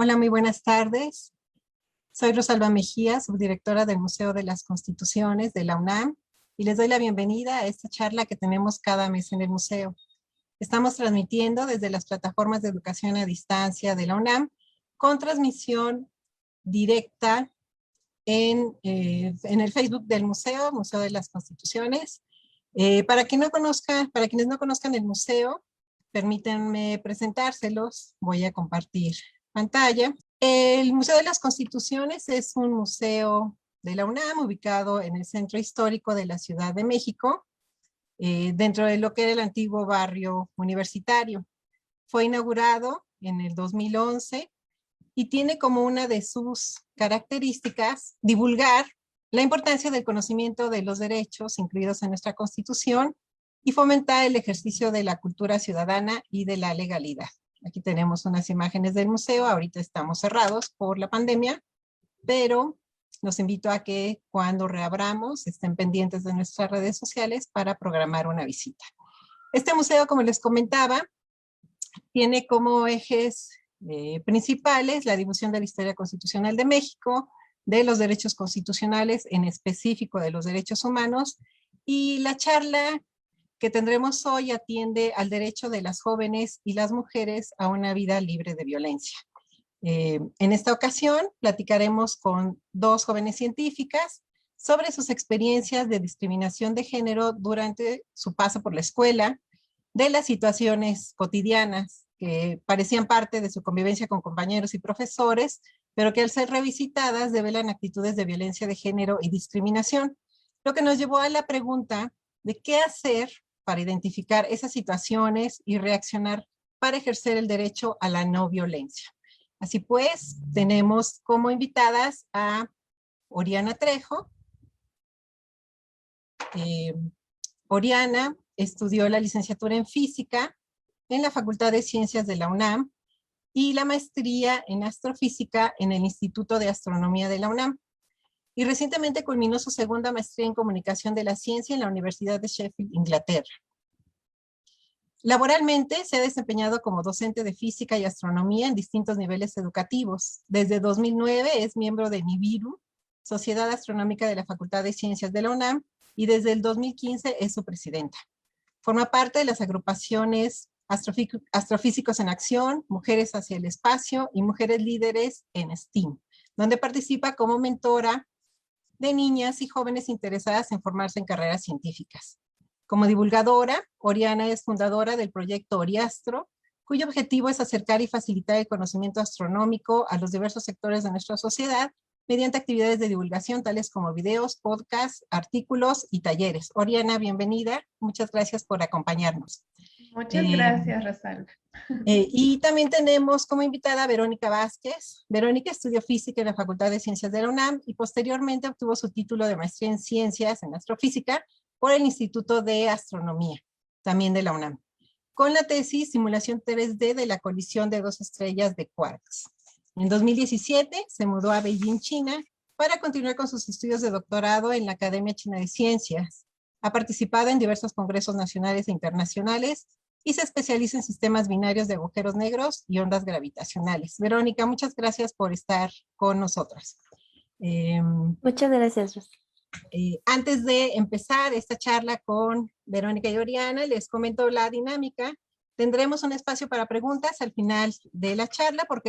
Hola, muy buenas tardes. Soy Rosalba Mejía, subdirectora del Museo de las Constituciones de la UNAM, y les doy la bienvenida a esta charla que tenemos cada mes en el museo. Estamos transmitiendo desde las plataformas de educación a distancia de la UNAM, con transmisión directa en el Facebook del museo, Museo de las Constituciones. Para quienes no conozcan el museo, permítanme presentárselos. Voy a compartir pantalla. El Museo de las Constituciones es un museo de la UNAM ubicado en el centro histórico de la Ciudad de México, dentro de lo que era el antiguo barrio universitario. Fue inaugurado en el 2011 y tiene como una de sus características divulgar la importancia del conocimiento de los derechos incluidos en nuestra Constitución y fomentar el ejercicio de la cultura ciudadana y de la legalidad. Aquí tenemos unas imágenes del museo. Ahorita estamos cerrados por la pandemia, pero los invito a que cuando reabramos estén pendientes de nuestras redes sociales para programar una visita. Este museo, como les comentaba, tiene como ejes principales la difusión de la historia constitucional de México, de los derechos constitucionales, en específico de los derechos humanos, y la charla que tendremos hoy atiende al derecho de las jóvenes y las mujeres a una vida libre de violencia. En esta ocasión platicaremos con dos jóvenes científicas sobre sus experiencias de discriminación de género durante su paso por la escuela, de las situaciones cotidianas que parecían parte de su convivencia con compañeros y profesores, pero que al ser revisitadas develan actitudes de violencia de género y discriminación, lo que nos llevó a la pregunta de qué hacer para identificar esas situaciones y reaccionar para ejercer el derecho a la no violencia. Así pues, tenemos como invitadas a Oriana Trejo. Oriana estudió la licenciatura en física en la Facultad de Ciencias de la UNAM y la maestría en astrofísica en el Instituto de Astronomía de la UNAM. Y recientemente culminó su segunda maestría en comunicación de la ciencia en la Universidad de Sheffield, Inglaterra. Laboralmente se ha desempeñado como docente de física y astronomía en distintos niveles educativos. Desde 2009 es miembro de Nibiru, Sociedad Astronómica de la Facultad de Ciencias de la UNAM, y desde el 2015 es su presidenta. Forma parte de las agrupaciones Astrofísicos en Acción, Mujeres hacia el Espacio y Mujeres Líderes en STEAM, donde participa como mentora de niñas y jóvenes interesadas en formarse en carreras científicas. Como divulgadora, Oriana es fundadora del proyecto Oriastro, cuyo objetivo es acercar y facilitar el conocimiento astronómico a los diversos sectores de nuestra sociedad mediante actividades de divulgación tales como videos, podcasts, artículos y talleres. Oriana, bienvenida. Muchas gracias por acompañarnos. Muchas gracias, Rosalba. Y también tenemos como invitada a Verónica Vázquez. Verónica estudió física en la Facultad de Ciencias de la UNAM y posteriormente obtuvo su título de maestría en ciencias en astrofísica por el Instituto de Astronomía, también de la UNAM, con la tesis Simulación 3D de la colisión de dos estrellas de quarks. En 2017 se mudó a Beijing, China, para continuar con sus estudios de doctorado en la Academia China de Ciencias. Ha participado en diversos congresos nacionales e internacionales y se especializa en sistemas binarios de agujeros negros y ondas gravitacionales. Verónica, muchas gracias por estar con nosotras. Muchas gracias, Rosa. Antes de empezar esta charla con Verónica y Oriana, les comento la dinámica. Tendremos un espacio para preguntas al final de la charla, por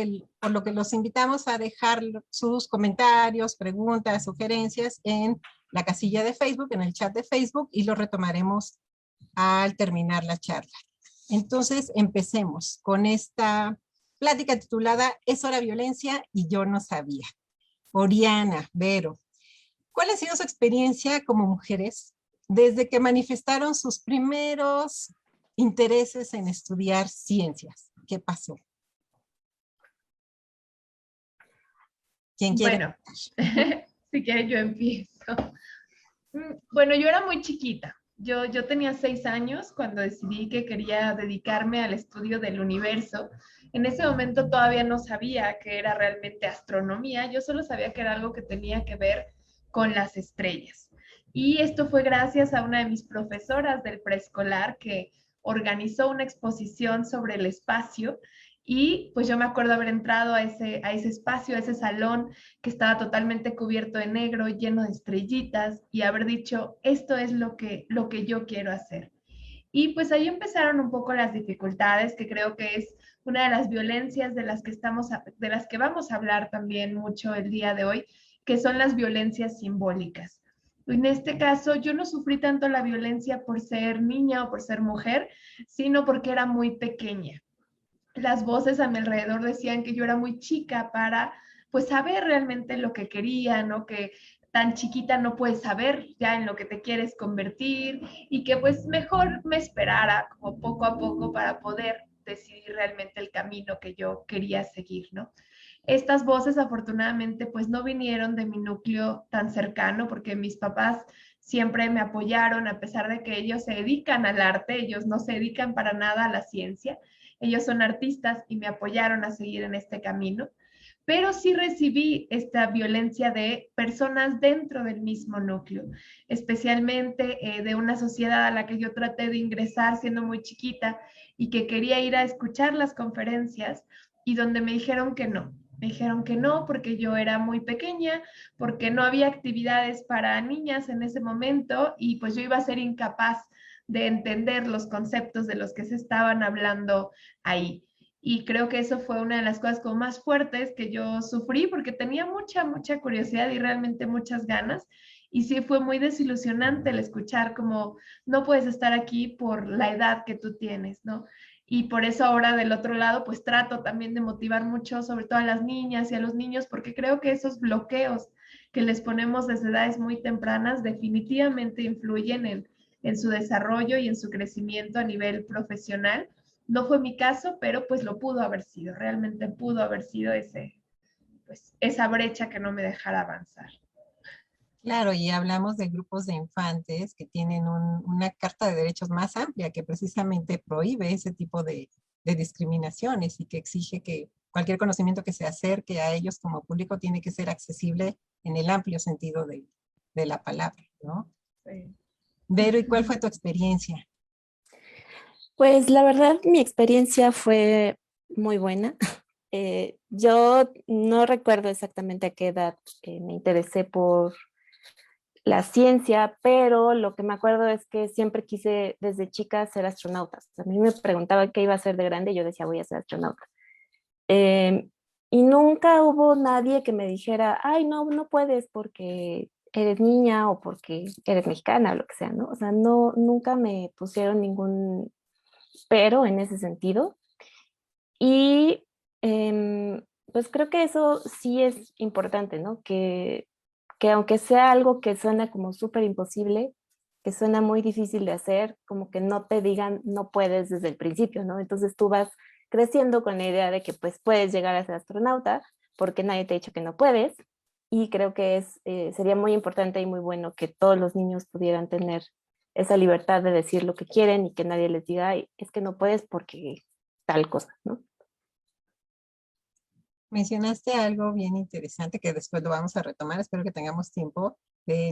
lo que los invitamos a dejar sus comentarios, preguntas, sugerencias en la casilla de Facebook, en el chat de Facebook, y lo retomaremos al terminar la charla. Entonces, empecemos con esta plática titulada ¿Es hora violencia y yo no sabía? Oriana, Vero, ¿cuál ha sido su experiencia como mujeres desde que manifestaron sus primeros intereses en estudiar ciencias? ¿Qué pasó? ¿Quién quiere? Bueno, si quieres yo empiezo. Bueno, yo era muy chiquita. Yo tenía 6 años cuando decidí que quería dedicarme al estudio del universo. En ese momento todavía no sabía que era realmente astronomía. Yo solo sabía que era algo que tenía que ver con las estrellas. Y esto fue gracias a una de mis profesoras del preescolar que organizó una exposición sobre el espacio Y pues yo me acuerdo haber entrado a ese espacio, a ese salón que estaba totalmente cubierto de negro, lleno de estrellitas, y haber dicho, esto es lo que yo quiero hacer. Y pues ahí empezaron un poco las dificultades, que creo que es una de las violencias de las que de las que vamos a hablar también mucho el día de hoy, que son las violencias simbólicas. En este caso, yo no sufrí tanto la violencia por ser niña o por ser mujer, sino porque era muy pequeña. Las voces a mi alrededor decían que yo era muy chica para pues saber realmente lo que quería, ¿no? Que tan chiquita no puedes saber ya en lo que te quieres convertir y que pues mejor me esperara como poco a poco para poder decidir realmente el camino que yo quería seguir, ¿no? Estas voces afortunadamente pues no vinieron de mi núcleo tan cercano porque mis papás siempre me apoyaron a pesar de que ellos se dedican al arte, ellos no se dedican para nada a la ciencia, ellos son artistas y me apoyaron a seguir en este camino, pero sí recibí esta violencia de personas dentro del mismo núcleo, especialmente de una sociedad a la que yo traté de ingresar siendo muy chiquita y que quería ir a escuchar las conferencias y donde me dijeron que no. Me dijeron que no porque yo era muy pequeña, porque no había actividades para niñas en ese momento y pues yo iba a ser incapaz de entender los conceptos de los que se estaban hablando ahí. Y creo que eso fue una de las cosas como más fuertes que yo sufrí porque tenía mucha curiosidad y realmente muchas ganas. Y sí fue muy desilusionante el escuchar como no puedes estar aquí por la edad que tú tienes, ¿no? Y por eso ahora del otro lado, pues trato también de motivar mucho, sobre todo a las niñas y a los niños, porque creo que esos bloqueos que les ponemos desde edades muy tempranas definitivamente influyen en su desarrollo y en su crecimiento a nivel profesional. No fue mi caso, pero pues lo pudo haber sido, realmente pudo haber sido pues, esa brecha que no me dejara avanzar. Claro, y hablamos de grupos de infantes que tienen una carta de derechos más amplia que precisamente prohíbe ese tipo de discriminaciones y que exige que cualquier conocimiento que se acerque a ellos como público tiene que ser accesible en el amplio sentido de la palabra, ¿no? Sí. Vero, ¿y cuál fue tu experiencia? Pues la verdad, mi experiencia fue muy buena. Yo no recuerdo exactamente a qué edad me interesé por la ciencia, pero lo que me acuerdo es que siempre quise desde chica ser astronauta. A mí me preguntaban qué iba a ser de grande y yo decía, voy a ser astronauta. Eh, y nunca hubo nadie que me dijera, ay, no, no puedes porque eres niña o porque eres mexicana o lo que sea, ¿no? O sea, no, nunca me pusieron ningún pero en ese sentido. Y pues creo que eso sí es importante, ¿no? Que aunque sea algo que suena como súper imposible, que suena muy difícil de hacer, como que no te digan no puedes desde el principio, ¿no? Entonces tú vas creciendo con la idea de que pues puedes llegar a ser astronauta porque nadie te ha dicho que no puedes. Y creo que sería muy importante y muy bueno que todos los niños pudieran tener esa libertad de decir lo que quieren y que nadie les diga, "Ay, es que no puedes porque tal cosa, ¿no?" Mencionaste algo bien interesante que después lo vamos a retomar, espero que tengamos tiempo.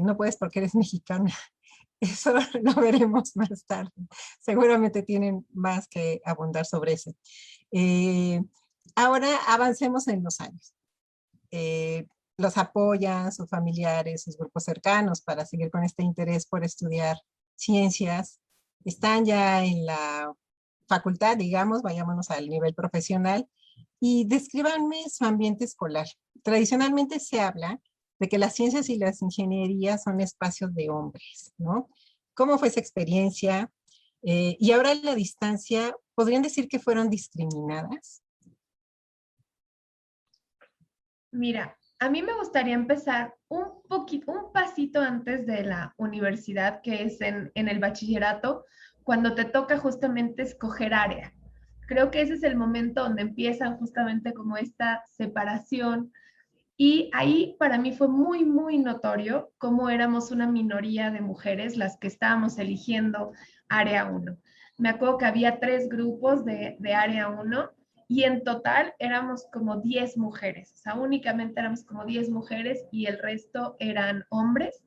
No puedes porque eres mexicana. Eso lo veremos más tarde. Seguramente tienen más que abundar sobre eso. Eh, Ahora avancemos en los años. Los apoyan sus familiares, sus grupos cercanos para seguir con este interés por estudiar ciencias. Están ya en la facultad, digamos, vayámonos al nivel profesional y descríbanme su ambiente escolar. Tradicionalmente se habla de que las ciencias y las ingenierías son espacios de hombres, ¿no? ¿Cómo fue esa experiencia? Y ahora a la distancia, ¿podrían decir que fueron discriminadas? Mira, a mí me gustaría empezar un pasito antes de la universidad, que es en el bachillerato, cuando te toca justamente escoger área. Creo que ese es el momento donde empiezan justamente como esta separación. Y ahí para mí fue muy notorio cómo éramos una minoría de mujeres las que estábamos eligiendo área uno. Me acuerdo que había 3 grupos de área uno y en total éramos como 10 mujeres, o sea, únicamente éramos como 10 mujeres y el resto eran hombres.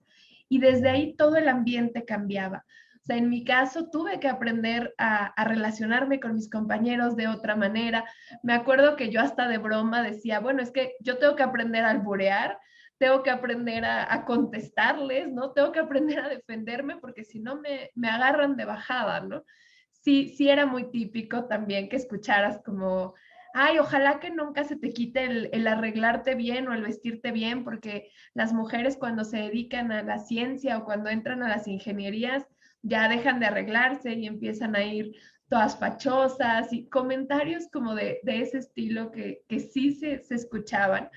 Y desde ahí todo el ambiente cambiaba, O sea, en mi caso tuve que aprender a relacionarme con mis compañeros de otra manera. Me acuerdo que yo hasta de broma decía, bueno, es que yo tengo que aprender a alburear, tengo que aprender a contestarles, ¿no? Tengo que aprender a defenderme porque si no me agarran de bajada, ¿no? Sí, sí era muy típico también que escucharas como, ay, ojalá que nunca se te quite el arreglarte bien o el vestirte bien, porque las mujeres cuando se dedican a la ciencia o cuando entran a las ingenierías ya dejan de arreglarse y empiezan a ir todas fachosas y comentarios como de ese estilo que sí se escuchaban.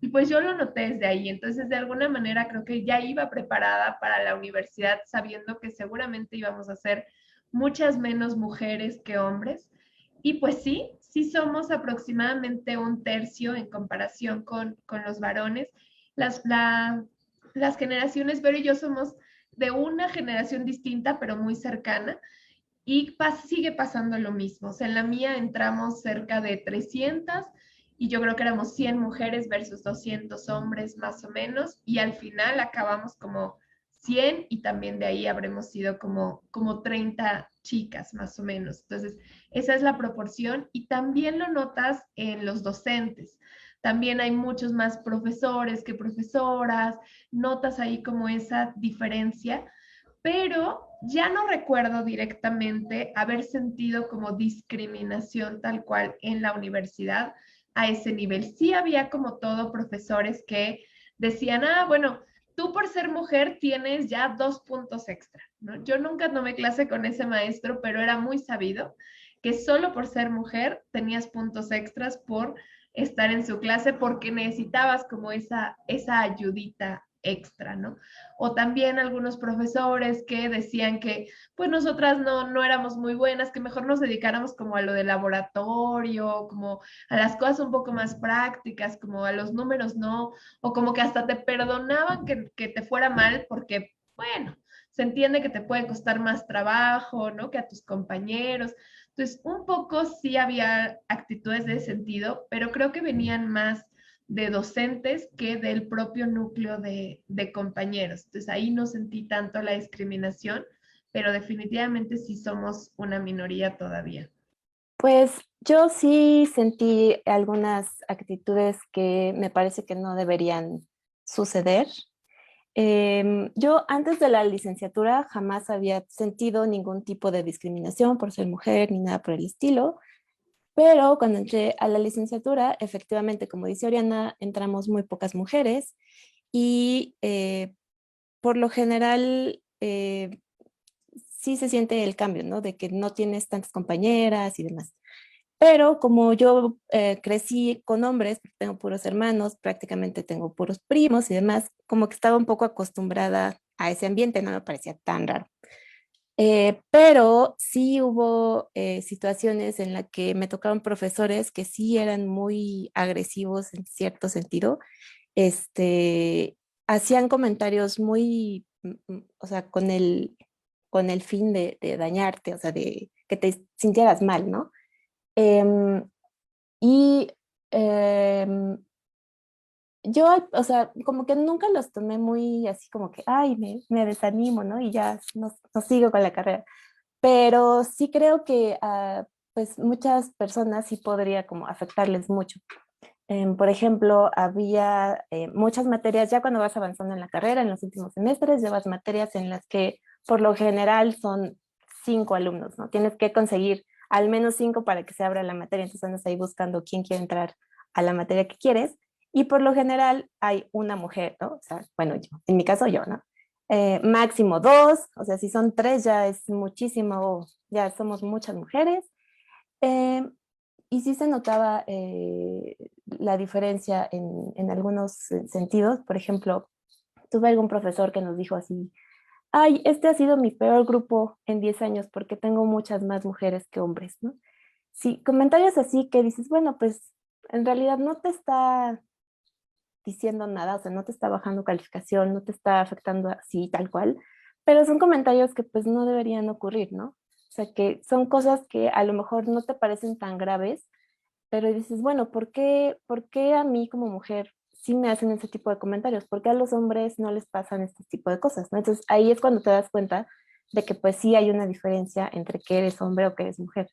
Y pues yo lo noté desde ahí, entonces de alguna manera creo que ya iba preparada para la universidad sabiendo que seguramente íbamos a ser muchas menos mujeres que hombres. Y pues sí, sí somos aproximadamente un tercio en comparación con los varones. Las, las generaciones, Vero y yo somos de una generación distinta, pero muy cercana. Y sigue pasando lo mismo. O sea, en la mía entramos cerca de 300 y yo creo que éramos 100 mujeres versus 200 hombres más o menos. Y al final acabamos como 100 y también de ahí habremos sido como 30 chicas más o menos. Entonces, esa es la proporción y también lo notas en los docentes. También hay muchos más profesores que profesoras, notas ahí como esa diferencia, pero ya no recuerdo directamente haber sentido como discriminación tal cual en la universidad a ese nivel. Sí había como todo profesores que decían, ah, bueno, tú por ser mujer tienes ya 2 puntos extra, ¿no? Yo nunca tomé clase con ese maestro, pero era muy sabido que solo por ser mujer tenías puntos extras por estar en su clase porque necesitabas como esa ayudita extra, ¿no? O también algunos profesores que decían que pues nosotras no éramos muy buenas, que mejor nos dedicáramos como a lo de laboratorio, como a las cosas un poco más prácticas, como a los números no, o como que hasta te perdonaban que te fuera mal porque, bueno, se entiende que te puede costar más trabajo, ¿no? Que a tus compañeros. Entonces, un poco sí había actitudes de ese sentido, pero creo que venían más de docentes que del propio núcleo de compañeros. Entonces ahí no sentí tanto la discriminación, pero definitivamente sí somos una minoría todavía. Pues yo sí sentí algunas actitudes que me parece que no deberían suceder. Yo antes de la licenciatura jamás había sentido ningún tipo de discriminación por ser mujer ni nada por el estilo, pero cuando entré a la licenciatura, efectivamente, como dice Oriana, entramos muy pocas mujeres y por lo general sí se siente el cambio, ¿no? De que no tienes tantas compañeras y demás. Pero como yo crecí con hombres, porque tengo puros hermanos, prácticamente tengo puros primos y demás, como que estaba un poco acostumbrada a ese ambiente, no me parecía tan raro. Pero sí hubo situaciones en las que me tocaron profesores que sí eran muy agresivos en cierto sentido. Hacían comentarios muy, o sea, con el fin de dañarte, o sea, de que te sintieras mal, ¿no? Em, y em, yo, o sea, como que nunca los tomé muy así como que, ay, me desanimo, ¿no? Y ya no sigo con la carrera. Pero sí creo que pues muchas personas sí podría como afectarles mucho. Por ejemplo, había muchas materias, ya cuando vas avanzando en la carrera, en los últimos semestres, llevas materias en las que por lo general son 5 alumnos, ¿no? Tienes que conseguir al menos 5 para que se abra la materia, entonces andas ahí buscando quién quiere entrar a la materia que quieres, y por lo general hay una mujer, ¿no? O sea, bueno, yo, en mi caso yo, ¿no? Máximo 2, o sea, si son 3 ya es muchísimo, ya somos muchas mujeres. Eh, y sí se notaba la diferencia en algunos sentidos. Por ejemplo, tuve algún profesor que nos dijo así, ay, este ha sido mi peor grupo en 10 años porque tengo muchas más mujeres que hombres, ¿no? Sí, comentarios así que dices, bueno, pues en realidad no te está diciendo nada, o sea, no te está bajando calificación, no te está afectando así, tal cual, pero son comentarios que pues no deberían ocurrir, ¿no? O sea, que son cosas que a lo mejor no te parecen tan graves, pero dices, bueno, por qué a mí como mujer sí me hacen ese tipo de comentarios? ¿Por qué a los hombres no les pasan este tipo de cosas? ¿No? Entonces ahí es cuando te das cuenta de que pues sí hay una diferencia entre que eres hombre o que eres mujer.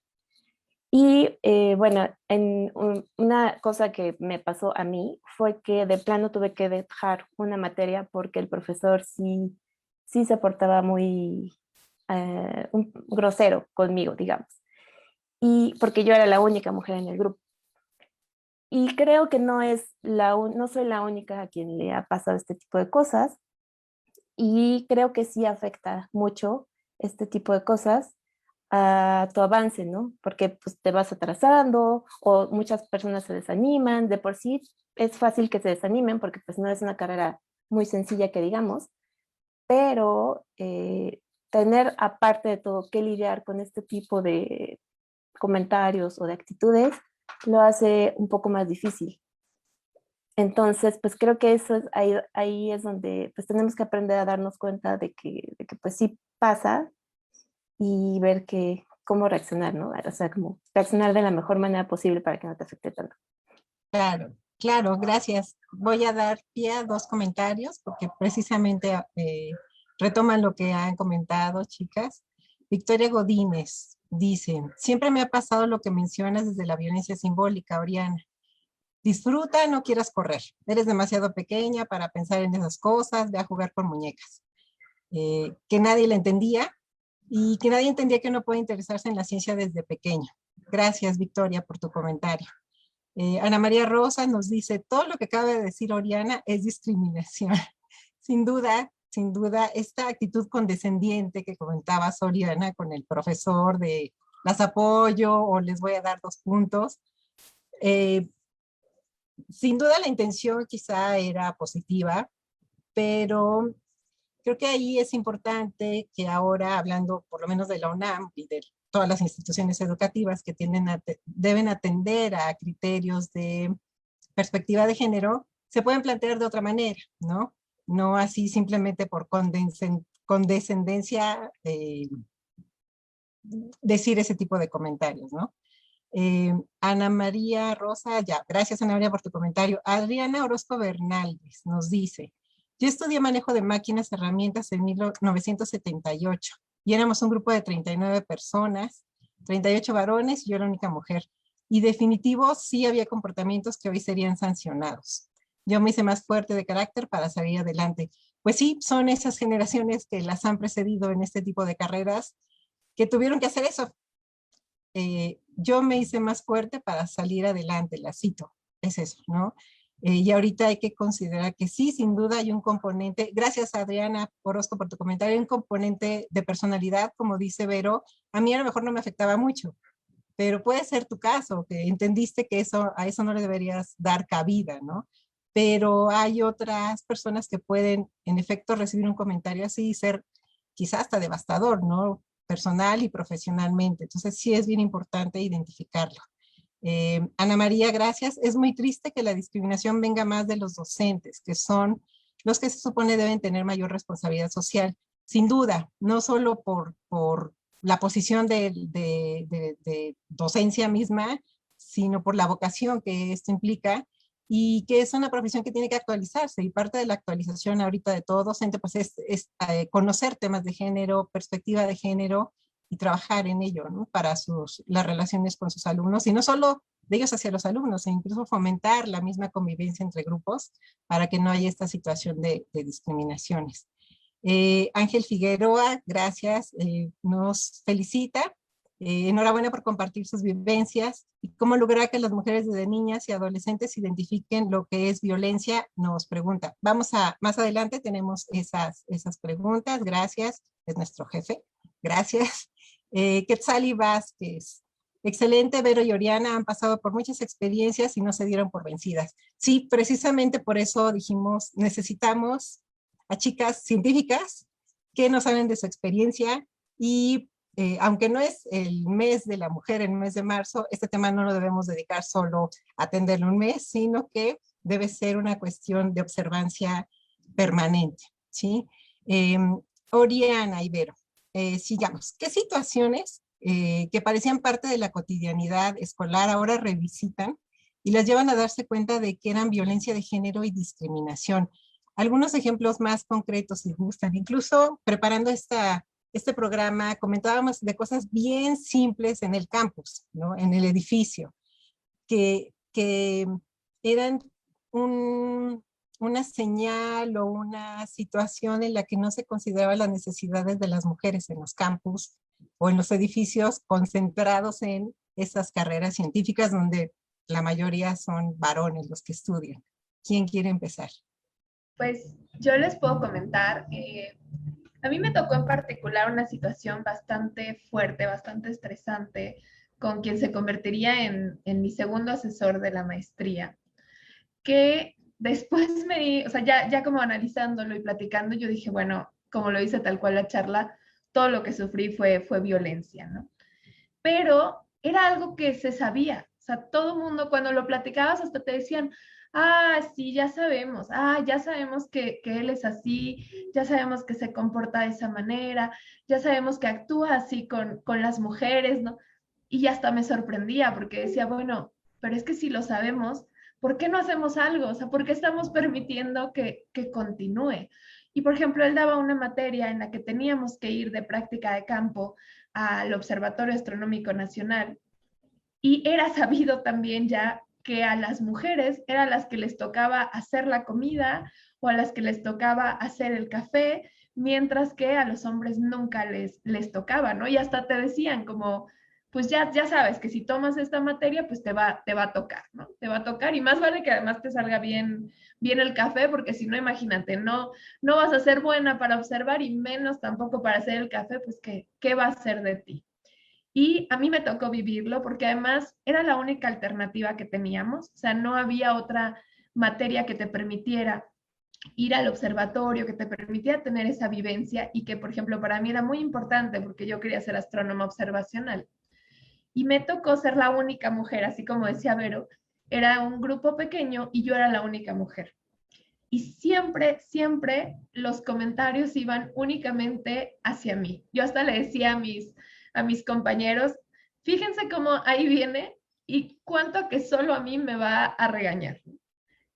Y bueno, una cosa que me pasó a mí fue que de plano tuve que dejar una materia porque el profesor sí se portaba muy grosero conmigo, digamos. Y porque yo era la única mujer en el grupo. Y creo que no soy la única a quien le ha pasado este tipo de cosas. Y creo que sí afecta mucho este tipo de cosas a tu avance, ¿no? Porque pues te vas atrasando o muchas personas se desaniman. De por sí es fácil que se desanimen porque pues no es una carrera muy sencilla que digamos, pero tener aparte de todo que lidiar con este tipo de comentarios o de actitudes lo hace un poco más difícil. Entonces, pues creo que ahí es donde pues tenemos que aprender a darnos cuenta de que pues sí pasa y ver cómo reaccionar, ¿no? O sea, como reaccionar de la mejor manera posible para que no te afecte tanto. Claro, claro, gracias. Voy a dar pie a dos comentarios porque precisamente retoman lo que han comentado, chicas. Victoria Godínez dice, siempre me ha pasado lo que mencionas desde la violencia simbólica, Oriana. Disfruta, no quieras correr. Eres demasiado pequeña para pensar en esas cosas, ve a jugar con muñecas. Que nadie le entendía y que nadie entendía que uno puede interesarse en la ciencia desde pequeño. Gracias, Victoria, por tu comentario. Ana María Rosa nos dice, todo lo que acaba de decir Oriana es discriminación. Sin duda, esta actitud condescendiente que comentaba Oriana con el profesor de las apoyo o les voy a dar 2 puntos, sin duda la intención quizá era positiva, pero creo que ahí es importante que ahora, hablando por lo menos de la UNAM y de todas las instituciones educativas que deben atender a criterios de perspectiva de género, se pueden plantear de otra manera, ¿no? No así simplemente por condescendencia decir ese tipo de comentarios, ¿no? Ana María Rosa, ya, gracias Ana María por tu comentario. Adriana Orozco Bernaldez nos dice, yo estudié manejo de máquinas, herramientas en 1978 y éramos un grupo de 39 personas, 38 varones y yo la única mujer. Y definitivo sí había comportamientos que hoy serían sancionados. Yo me hice más fuerte de carácter para salir adelante. Pues sí, son esas generaciones que las han precedido en este tipo de carreras que tuvieron que hacer eso. Yo me hice más fuerte para salir adelante, la cito, es eso, ¿no? Y ahorita hay que considerar que sí, sin duda hay un componente, gracias Adriana Orozco por tu comentario, hay un componente de personalidad, como dice Vero, a mí a lo mejor no me afectaba mucho, pero puede ser tu caso, que entendiste que a eso no le deberías dar cabida, ¿no? Pero hay otras personas que pueden, en efecto, recibir un comentario así y ser quizás hasta devastador, ¿no? Personal y profesionalmente. Entonces sí es bien importante identificarlo. Ana María, gracias. Es muy triste que la discriminación venga más de los docentes, que son los que se supone deben tener mayor responsabilidad social. Sin duda, no solo por la posición de docencia misma, sino por la vocación que esto implica y que es una profesión que tiene que actualizarse y parte de la actualización ahorita de todo docente pues es conocer temas de género, perspectiva de género y trabajar en ello, ¿no? Para las relaciones con sus alumnos y no solo de ellos hacia los alumnos, e incluso fomentar la misma convivencia entre grupos para que no haya esta situación de discriminaciones. Ángel Figueroa, gracias, nos felicita. Enhorabuena por compartir sus vivencias y cómo lograr que las mujeres desde niñas y adolescentes identifiquen lo que es violencia, nos pregunta. Más adelante tenemos esas preguntas, gracias, es nuestro jefe, gracias. Quetzali Vázquez, excelente, Vero y Oriana han pasado por muchas experiencias y no se dieron por vencidas. Sí, precisamente por eso dijimos, necesitamos a chicas científicas que nos hablen de su experiencia y aunque no es el mes de la mujer, el mes de marzo, este tema no lo debemos dedicar solo a atenderlo un mes, sino que debe ser una cuestión de observancia permanente, ¿sí? Oriana Ibero, sigamos. ¿Qué situaciones que parecían parte de la cotidianidad escolar ahora revisitan y las llevan a darse cuenta de que eran violencia de género y discriminación? Algunos ejemplos más concretos, si gustan. Incluso preparando esta este programa comentábamos de cosas bien simples en el campus, ¿no? En el edificio, que eran una señal o una situación en la que no se consideraban las necesidades de las mujeres en los campus o en los edificios concentrados en esas carreras científicas donde la mayoría son varones los que estudian. ¿Quién quiere empezar? Pues yo les puedo comentar, a mí me tocó en particular una situación bastante fuerte, bastante estresante, con quien se convertiría en mi segundo asesor de la maestría, que después me di, o sea, ya como analizándolo y platicando, yo dije, bueno, como lo hice tal cual la charla, todo lo que sufrí fue violencia, ¿no? Pero era algo que se sabía, o sea, todo el mundo cuando lo platicabas hasta te decían, ah, sí, ya sabemos que él es así, ya sabemos que se comporta de esa manera, ya sabemos que actúa así con las mujeres, ¿no? Y hasta me sorprendía porque decía, bueno, pero es que si lo sabemos, ¿por qué no hacemos algo? O sea, ¿por qué estamos permitiendo que continúe? Y por ejemplo, él daba una materia en la que teníamos que ir de práctica de campo al Observatorio Astronómico Nacional y era sabido también ya que a las mujeres eran las que les tocaba hacer la comida o a las que les tocaba hacer el café, mientras que a los hombres nunca les tocaba, ¿no? Y hasta te decían como, pues ya sabes que si tomas esta materia, pues te va a tocar, ¿no? Te va a tocar y más vale que además te salga bien el café, porque si no, imagínate, no vas a ser buena para observar y menos tampoco para hacer el café, pues ¿qué va a hacer de ti? Y a mí me tocó vivirlo porque además era la única alternativa que teníamos, o sea, no había otra materia que te permitiera ir al observatorio, que te permitiera tener esa vivencia y que, por ejemplo, para mí era muy importante porque yo quería ser astrónoma observacional. Y me tocó ser la única mujer, así como decía Vero, era un grupo pequeño y yo era la única mujer. Y siempre los comentarios iban únicamente hacia mí. Yo hasta le decía a mis compañeros, fíjense cómo ahí viene y cuánto que solo a mí me va a regañar.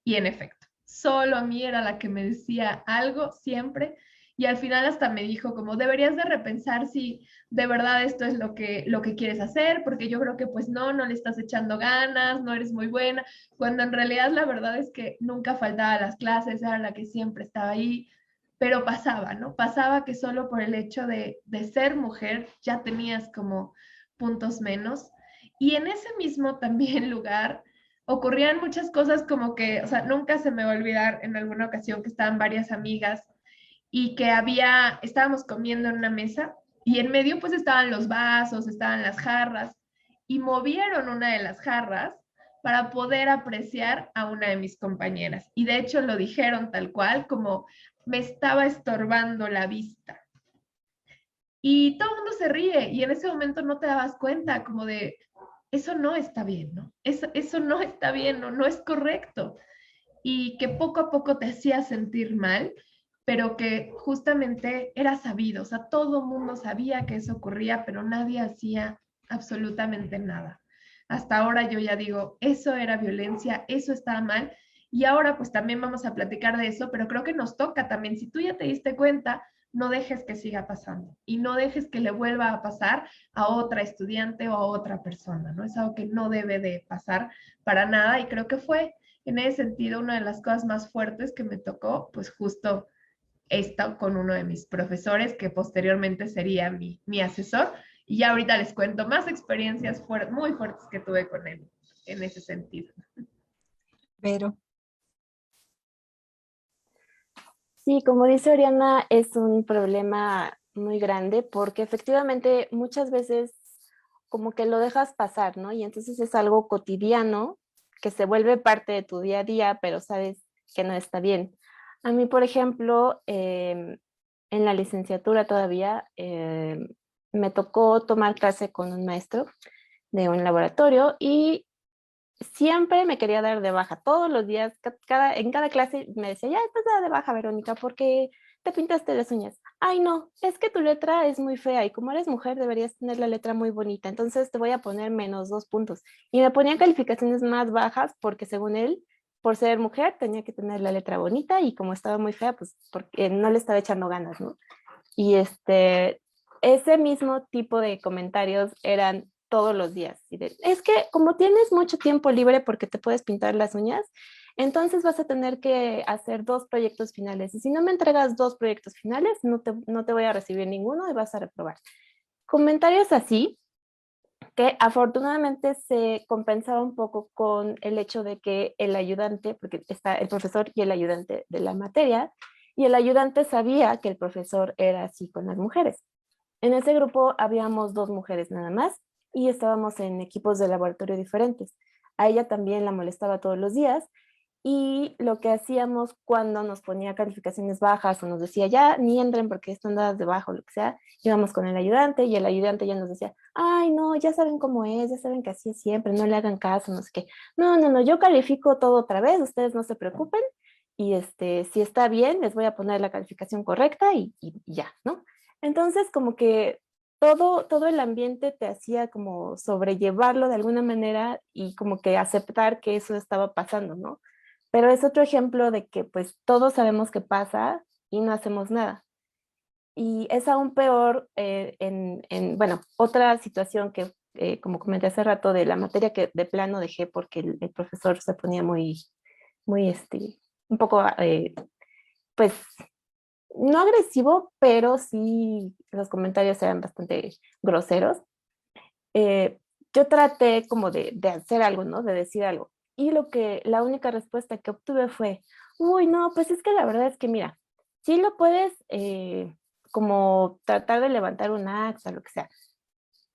Y en efecto, solo a mí era la que me decía algo siempre y al final hasta me dijo como deberías de repensar si de verdad esto es lo que quieres hacer, porque yo creo que pues no le estás echando ganas, no eres muy buena, cuando en realidad la verdad es que nunca faltaba a las clases, era la que siempre estaba ahí, pero pasaba, ¿no? Pasaba que solo por el hecho de ser mujer ya tenías como puntos menos. Y en ese mismo también lugar ocurrían muchas cosas como que, o sea, nunca se me va a olvidar en alguna ocasión que estaban varias amigas y que estábamos comiendo en una mesa y en medio pues estaban los vasos, estaban las jarras y movieron una de las jarras para poder apreciar a una de mis compañeras. Y de hecho lo dijeron tal cual, como me estaba estorbando la vista. Y todo el mundo se ríe y en ese momento no te dabas cuenta como de, eso no está bien, ¿no? Eso no está bien, no es correcto. Y que poco a poco te hacía sentir mal, pero que justamente era sabido, o sea, todo el mundo sabía que eso ocurría, pero nadie hacía absolutamente nada. Hasta ahora yo ya digo, eso era violencia, eso estaba mal, y ahora pues también vamos a platicar de eso, pero creo que nos toca también, si tú ya te diste cuenta, no dejes que siga pasando y no dejes que le vuelva a pasar a otra estudiante o a otra persona, ¿no? Es algo que no debe de pasar para nada y creo que fue en ese sentido una de las cosas más fuertes que me tocó, pues justo esto con uno de mis profesores que posteriormente sería mi asesor y ya ahorita les cuento más experiencias muy fuertes que tuve con él en ese sentido. Pero sí, como dice Oriana, es un problema muy grande porque efectivamente muchas veces como que lo dejas pasar, ¿no? Y entonces es algo cotidiano que se vuelve parte de tu día a día, pero sabes que no está bien. A mí, por ejemplo, en la licenciatura todavía me tocó tomar clase con un maestro de un laboratorio y siempre me quería dar de baja. Todos los días, en cada clase me decía, ya estás dada de baja, Verónica, porque te pintaste las uñas. Ay, no, es que tu letra es muy fea y como eres mujer deberías tener la letra muy bonita, entonces te voy a poner -2 puntos. Y me ponían calificaciones más bajas porque según él, por ser mujer, tenía que tener la letra bonita y como estaba muy fea, pues porque no le estaba echando ganas, ¿no? Y ese mismo tipo de comentarios eran todos los días. Es que como tienes mucho tiempo libre porque te puedes pintar las uñas, entonces vas a tener que hacer 2 proyectos finales. Y si no me entregas 2 proyectos finales, no te voy a recibir ninguno y vas a reprobar. Comentarios así, que afortunadamente se compensaba un poco con el hecho de que el ayudante, porque está el profesor y el ayudante de la materia, y el ayudante sabía que el profesor era así con las mujeres. En ese grupo habíamos 2 mujeres nada más y estábamos en equipos de laboratorio diferentes. A ella también la molestaba todos los días y lo que hacíamos cuando nos ponía calificaciones bajas o nos decía ya ni entren porque están dadas de bajo, lo que sea, íbamos con el ayudante y el ayudante ya nos decía, ay no, ya saben cómo es, ya saben que así es siempre, no le hagan caso, no sé qué. No, no, no, yo califico todo otra vez, ustedes no se preocupen y si está bien, les voy a poner la calificación correcta y ya, ¿no? Entonces, como que todo el ambiente te hacía como sobrellevarlo de alguna manera y como que aceptar que eso estaba pasando, ¿no? Pero es otro ejemplo de que pues todos sabemos que pasa y no hacemos nada. Y es aún peor bueno, otra situación que, como comenté hace rato, de la materia que de plano dejé porque el profesor se ponía muy, un poco, pues, no agresivo, pero sí los comentarios eran bastante groseros. Eh, yo traté como de hacer algo, ¿no? De decir algo. Y la única respuesta que obtuve fue, uy, no, pues es que la verdad es que mira, sí lo puedes como tratar de levantar un acta, lo que sea,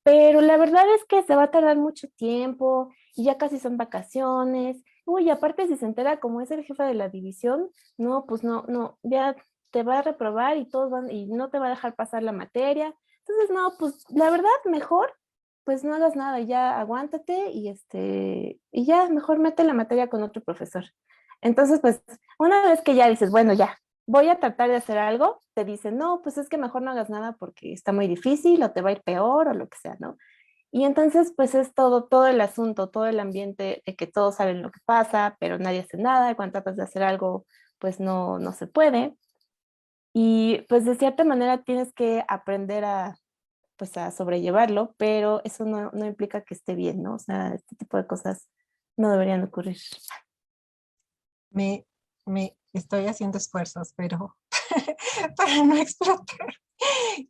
pero la verdad es que se va a tardar mucho tiempo y ya casi son vacaciones. Uy, aparte si se entera como es el jefe de la división, no, pues no, no, ya te va a reprobar y y no te va a dejar pasar la materia. Entonces, no, pues la verdad mejor, pues no hagas nada, ya aguántate y ya mejor mete la materia con otro profesor. Entonces, pues una vez que ya dices, bueno, ya, voy a tratar de hacer algo, te dicen, no, pues es que mejor no hagas nada porque está muy difícil o te va a ir peor o lo que sea, ¿no? Y entonces, pues es todo el asunto, todo el ambiente de que todos saben lo que pasa, pero nadie hace nada, y cuando tratas de hacer algo, pues no se puede. Y pues de cierta manera tienes que aprender pues a sobrellevarlo, pero eso no implica que esté bien, ¿no? O sea, este tipo de cosas no deberían ocurrir. Me, me estoy haciendo esfuerzos, pero para no explotar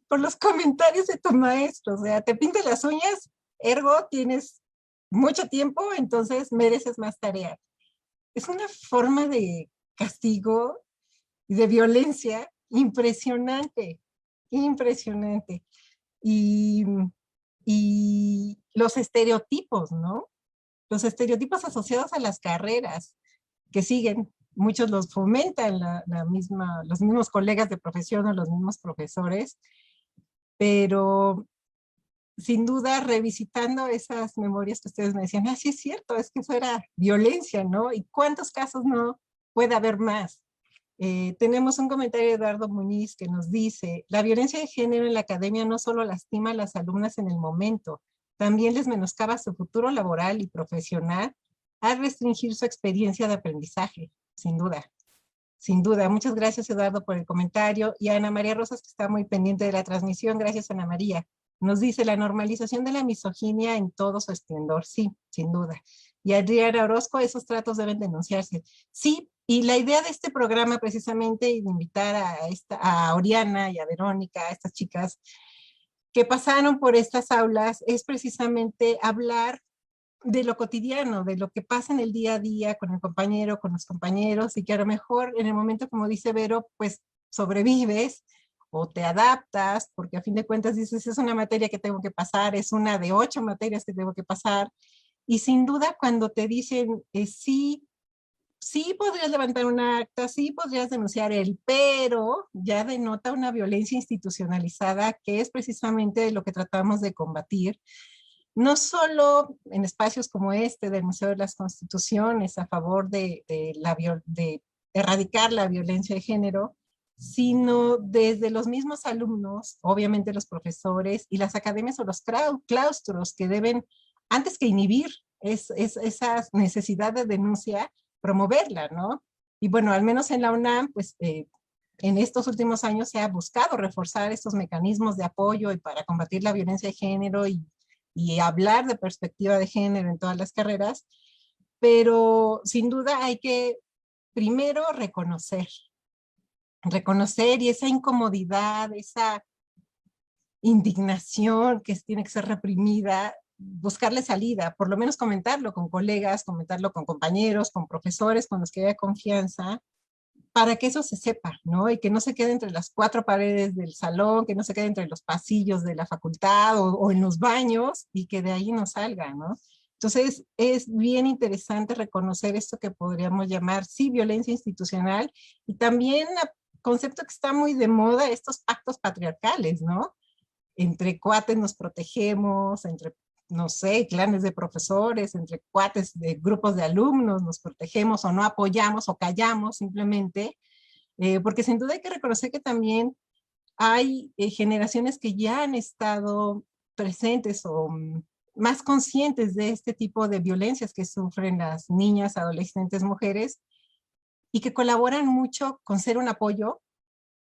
por los comentarios de tu maestro. O sea, te pinta las uñas, ergo tienes mucho tiempo, entonces mereces más tarea. Es una forma de castigo y de violencia impresionante, impresionante. Y, y los estereotipos, ¿no? Los estereotipos asociados a las carreras que siguen, muchos los fomentan los mismos colegas de profesión o los mismos profesores, pero sin duda revisitando esas memorias que ustedes me decían, sí es cierto, es que eso era violencia, ¿no? ¿Y cuántos casos no puede haber más? Tenemos un comentario de Eduardo Muñiz que nos dice, la violencia de género en la academia no solo lastima a las alumnas en el momento, también les menoscaba su futuro laboral y profesional al restringir su experiencia de aprendizaje, sin duda. Sin duda. Muchas gracias, Eduardo, por el comentario. Y a Ana María Rosas, que está muy pendiente de la transmisión. Gracias, Ana María. Nos dice la normalización de la misoginia en todo su esplendor. Sí, sin duda. Y Adriana Orozco, esos tratos deben denunciarse. Sí, y la idea de este programa precisamente y de invitar a Oriana y a Verónica, a estas chicas que pasaron por estas aulas, es precisamente hablar de lo cotidiano, de lo que pasa en el día a día con el compañero, con los compañeros, y que a lo mejor en el momento, como dice Vero, pues sobrevives o te adaptas, porque a fin de cuentas dices, es una materia que tengo que pasar, es una de 8 materias que tengo que pasar, y sin duda cuando te dicen, sí, sí podrías levantar un acta, sí podrías denunciar pero ya denota una violencia institucionalizada que es precisamente lo que tratamos de combatir, no solo en espacios como este del Museo de las Constituciones a favor de erradicar la violencia de género, sino desde los mismos alumnos, obviamente los profesores y las academias o los claustros que deben, antes que inhibir esa necesidad de denuncia, promoverla, ¿no? Y bueno, al menos en la UNAM, pues en estos últimos años se ha buscado reforzar estos mecanismos de apoyo y para combatir la violencia de género y hablar de perspectiva de género en todas las carreras, pero sin duda hay que primero reconocer y esa incomodidad, esa indignación que tiene que ser reprimida, buscarle salida, por lo menos comentarlo con colegas, comentarlo con compañeros, con profesores, con los que haya confianza, para que eso se sepa, ¿no? Y que no se quede entre las cuatro paredes del salón, que no se quede entre los pasillos de la facultad o en los baños, y que de ahí no salga, ¿no? Entonces, es bien interesante reconocer esto que podríamos llamar, sí, violencia institucional, y también un concepto que está muy de moda, estos pactos patriarcales, ¿no? Entre cuates nos protegemos, entre, no sé, clanes de profesores, entre cuates de grupos de alumnos nos protegemos o no apoyamos o callamos simplemente, porque sin duda hay que reconocer que también hay generaciones que ya han estado presentes o más conscientes de este tipo de violencias que sufren las niñas, adolescentes, mujeres, y que colaboran mucho con ser un apoyo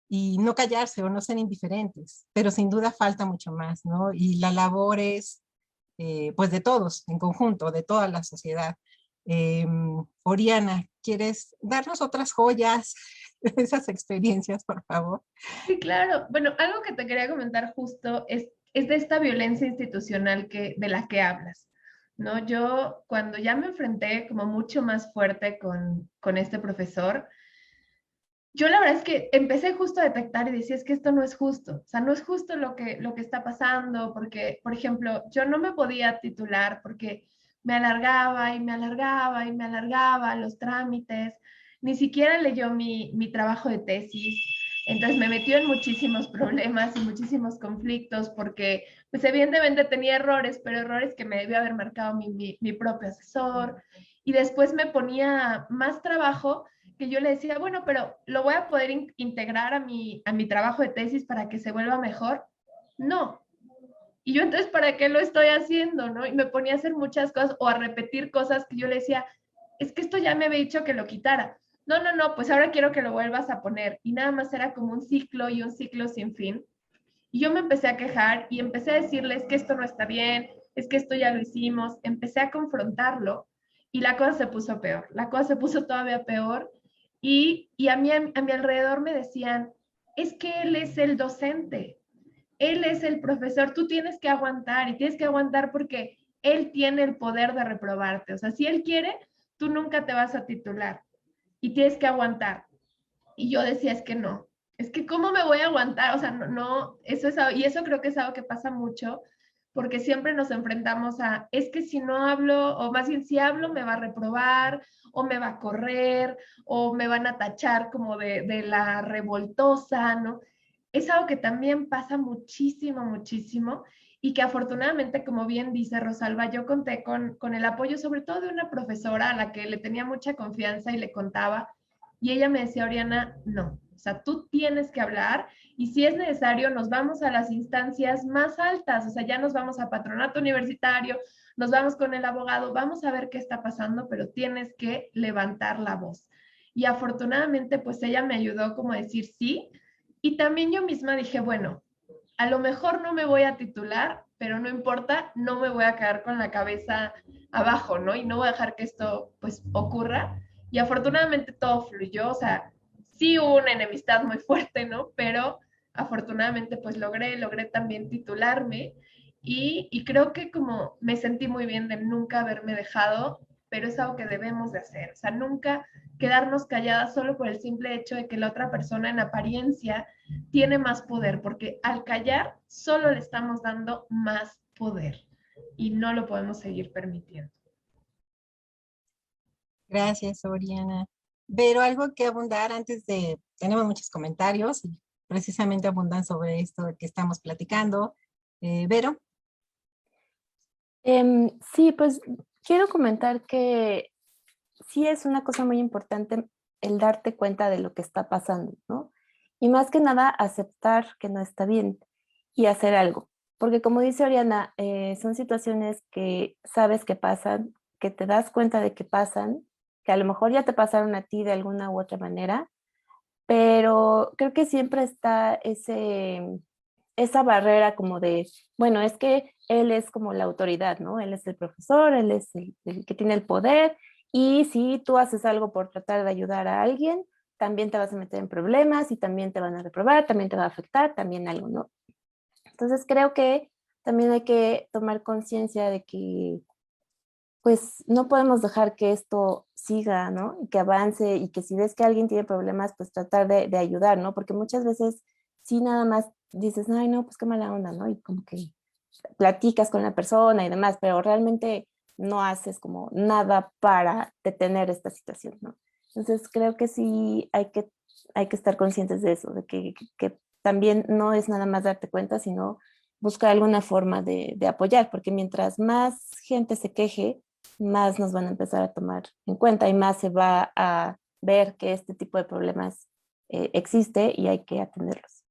y no callarse o no ser indiferentes, pero sin duda falta mucho más, ¿no? Y la labor es, pues, de todos, en conjunto, de toda la sociedad. Oriana, ¿quieres darnos otras joyas de esas experiencias, por favor? Sí, claro. Bueno, algo que te quería comentar justo es de esta violencia institucional de la que hablas, ¿no? Yo cuando ya me enfrenté como mucho más fuerte con este profesor, yo la verdad es que empecé justo a detectar y decía, es que esto no es justo, o sea, no es justo lo que está pasando, porque, por ejemplo, yo no me podía titular porque me alargaba y me alargaba y me alargaba los trámites, ni siquiera leyó mi trabajo de tesis, entonces me metió en muchísimos problemas y muchísimos conflictos porque, pues evidentemente tenía errores, pero errores que me debió haber marcado mi propio asesor, y después me ponía más trabajo que yo le decía, bueno, pero ¿lo voy a poder integrar a mi trabajo de tesis para que se vuelva mejor? No. Y yo entonces, ¿para qué lo estoy haciendo? ¿No? Y me ponía a hacer muchas cosas o a repetir cosas que yo le decía, es que esto ya me había dicho que lo quitara. No, no, no, pues ahora quiero que lo vuelvas a poner. Y nada más era como un ciclo y un ciclo sin fin. Y yo me empecé a quejar y empecé a decirles que esto no está bien, es que esto ya lo hicimos. Empecé a confrontarlo y la cosa se puso peor. La cosa se puso todavía peor y a mi alrededor me decían, es que él es el docente, él es el profesor, tú tienes que aguantar y tienes que aguantar porque él tiene el poder de reprobarte. O sea, si él quiere, tú nunca te vas a titular y tienes que aguantar. Y yo decía, es que ¿cómo me voy a aguantar? O sea, no, no, eso es algo, y eso creo que es algo que pasa mucho, porque siempre nos enfrentamos a, es que si no hablo, o más bien si hablo, me va a reprobar, o me va a correr, o me van a tachar como de la revoltosa, ¿no? Es algo que también pasa muchísimo, muchísimo, y que afortunadamente, como bien dice Rosalba, yo conté con el apoyo sobre todo de una profesora a la que le tenía mucha confianza y le contaba, y ella me decía, Oriana, no, o sea, tú tienes que hablar y si es necesario nos vamos a las instancias más altas, o sea, ya nos vamos a patronato universitario, nos vamos con el abogado, vamos a ver qué está pasando, pero tienes que levantar la voz. Y afortunadamente, pues ella me ayudó como a decir sí. Y también yo misma dije, bueno, a lo mejor no me voy a titular, pero no importa, no me voy a quedar con la cabeza abajo, ¿no? Y no voy a dejar que esto pues ocurra. Y afortunadamente todo fluyó, o sea, sí hubo una enemistad muy fuerte, ¿no? Pero afortunadamente pues logré también titularme y creo que como me sentí muy bien de nunca haberme dejado, pero es algo que debemos de hacer, o sea, nunca quedarnos calladas solo por el simple hecho de que la otra persona en apariencia tiene más poder, porque al callar solo le estamos dando más poder y no lo podemos seguir permitiendo. Gracias, Oriana. Pero algo que abundar antes de, tenemos muchos comentarios y precisamente abundan sobre esto que estamos platicando. Vero. Sí, pues quiero comentar que sí es una cosa muy importante el darte cuenta de lo que está pasando, ¿no? Y más que nada aceptar que no está bien y hacer algo. Porque como dice Oriana, son situaciones que sabes que pasan, que te das cuenta de que pasan, que a lo mejor ya te pasaron a ti de alguna u otra manera, pero creo que siempre está esa barrera como de, bueno, es que él es como la autoridad, ¿no? Él es el profesor, él es el que tiene el poder, y si tú haces algo por tratar de ayudar a alguien, también te vas a meter en problemas y también te van a reprobar, también te va a afectar, también algo, ¿no? Entonces creo que también hay que tomar conciencia de que pues no podemos dejar que esto siga, ¿no? Y que avance, y que si ves que alguien tiene problemas, pues tratar de ayudar, ¿no? Porque muchas veces sí nada más dices, ay, no, pues qué mala onda, ¿no? Y como que platicas con la persona y demás, pero realmente no haces como nada para detener esta situación, ¿no? Entonces creo que sí hay que estar conscientes de eso, de que también no es nada más darte cuenta, sino buscar alguna forma de apoyar, porque mientras más gente se queje, más nos van a empezar a tomar en cuenta y más se va a ver que este tipo de problemas existe y hay que atenderlos.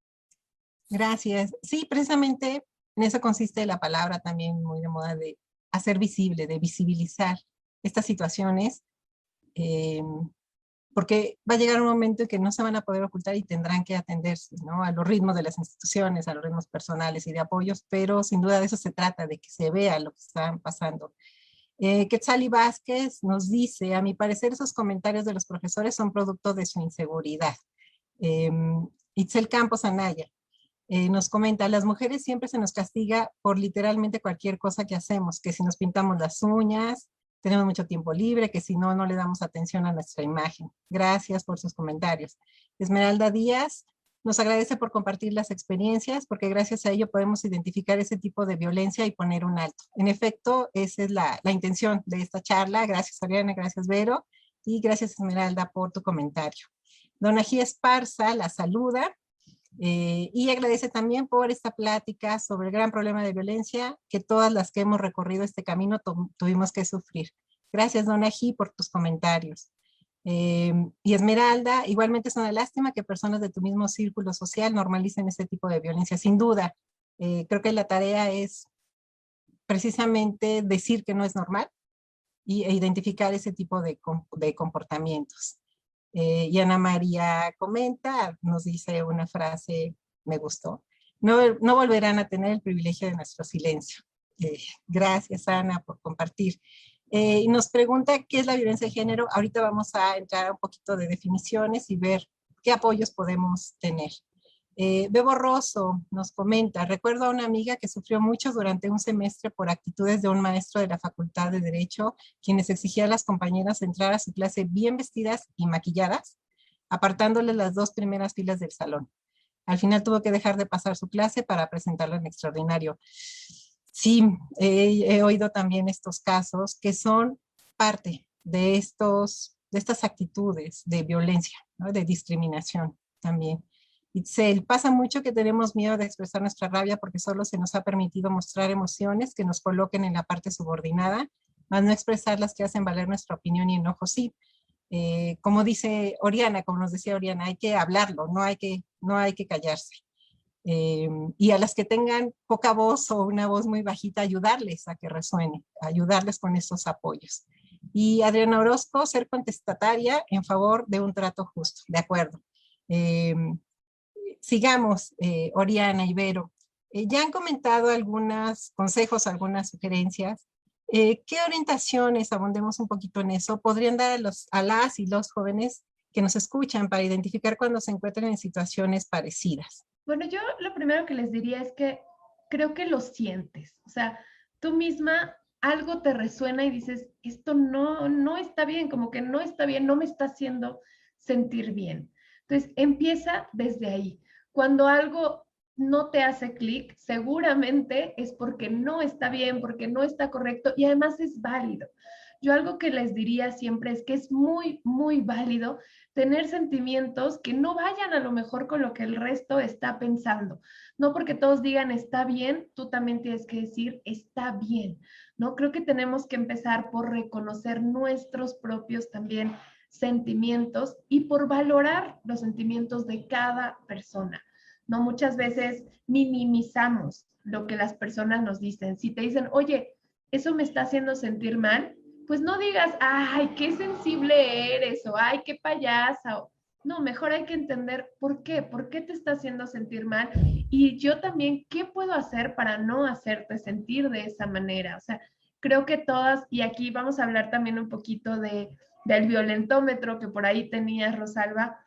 Gracias. Sí, precisamente en eso consiste la palabra también muy de moda de hacer visible, de visibilizar estas situaciones, eh, porque va a llegar un momento en que no se van a poder ocultar y tendrán que atenderse, ¿no? A los ritmos de las instituciones, a los ritmos personales y de apoyos, pero sin duda de eso se trata, de que se vea lo que está pasando. Quetzali Vázquez nos dice, a mi parecer esos comentarios de los profesores son producto de su inseguridad. Eh, Itzel Campos Anaya nos comenta, a las mujeres siempre se nos castiga por literalmente cualquier cosa que hacemos, que si nos pintamos las uñas, tenemos mucho tiempo libre, que si no, no le damos atención a nuestra imagen. Gracias por sus comentarios. Esmeralda Díaz nos agradece por compartir las experiencias, porque gracias a ello podemos identificar ese tipo de violencia y poner un alto. En efecto, esa es la intención de esta charla. Gracias, Oriana, gracias, Vero, y gracias, Esmeralda, por tu comentario. Dona G. Esparza la saluda y agradece también por esta plática sobre el gran problema de violencia que todas las que hemos recorrido este camino tuvimos que sufrir. Gracias, Dona G, por tus comentarios. Y Esmeralda, igualmente es una lástima que personas de tu mismo círculo social normalicen este tipo de violencia. Sin duda, creo que la tarea es precisamente decir que no es normal e identificar ese tipo de comportamientos. Y Ana María comenta, nos dice una frase, me gustó, no volverán a tener el privilegio de nuestro silencio. Gracias, Ana, por compartir. Y nos pregunta qué es la violencia de género. Ahorita vamos a entrar a un poquito de definiciones y ver qué apoyos podemos tener. Bebo Rosso nos comenta, recuerdo a una amiga que sufrió mucho durante un semestre por actitudes de un maestro de la Facultad de Derecho, quienes exigían a las compañeras entrar a su clase bien vestidas y maquilladas, apartándoles las 2 primeras filas del salón. Al final tuvo que dejar de pasar su clase para presentarlo en extraordinario. Sí, he oído también estos casos que son parte de estas actitudes de violencia, ¿no? De discriminación también. Itzel, pasa mucho que tenemos miedo de expresar nuestra rabia porque solo se nos ha permitido mostrar emociones que nos coloquen en la parte subordinada, más no expresar las que hacen valer nuestra opinión y enojo. Sí, como dice Oriana, como nos decía Oriana, hay que hablarlo, no hay que callarse. Y a las que tengan poca voz o una voz muy bajita, ayudarles a que resuene, ayudarles con esos apoyos. Y Adriana Orozco, ser contestataria en favor de un trato justo, de acuerdo. Sigamos, Oriana, Ibero. Ya han comentado algunos consejos, algunas sugerencias. ¿Qué orientaciones, abundemos un poquito en eso, podrían dar a las y los jóvenes que nos escuchan para identificar cuando se encuentran en situaciones parecidas? Bueno, yo lo primero que les diría es que creo que lo sientes. O sea, tú misma algo te resuena y dices, esto no está bien, como que no está bien, no me está haciendo sentir bien. Entonces, empieza desde ahí. Cuando algo no te hace clic, seguramente es porque no está bien, porque no está correcto y además es válido. Yo algo que les diría siempre es que es muy, muy válido tener sentimientos que no vayan a lo mejor con lo que el resto está pensando. No porque todos digan está bien, tú también tienes que decir está bien, ¿no? Creo que tenemos que empezar por reconocer nuestros propios también sentimientos y por valorar los sentimientos de cada persona, ¿no? Muchas veces minimizamos lo que las personas nos dicen. Si te dicen, oye, eso me está haciendo sentir mal, pues no digas, ay, qué sensible eres, o ay, qué payasa, No, mejor hay que entender por qué te está haciendo sentir mal y yo también, ¿qué puedo hacer para no hacerte sentir de esa manera? O sea, creo que todas, y aquí vamos a hablar también un poquito del violentómetro que por ahí tenías, Rosalba,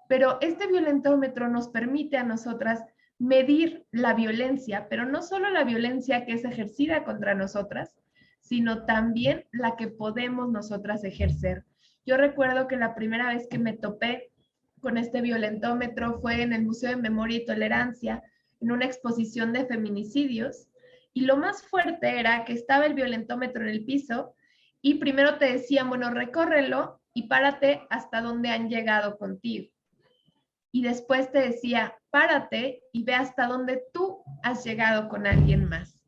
pero este violentómetro nos permite a nosotras medir la violencia, pero no solo la violencia que es ejercida contra nosotras, sino también la que podemos nosotras ejercer. Yo recuerdo que la primera vez que me topé con este violentómetro fue en el Museo de Memoria y Tolerancia, en una exposición de feminicidios. Y lo más fuerte era que estaba el violentómetro en el piso y primero te decían, bueno, recórrelo y párate hasta donde han llegado contigo. Y después te decía, párate y ve hasta donde tú has llegado con alguien más.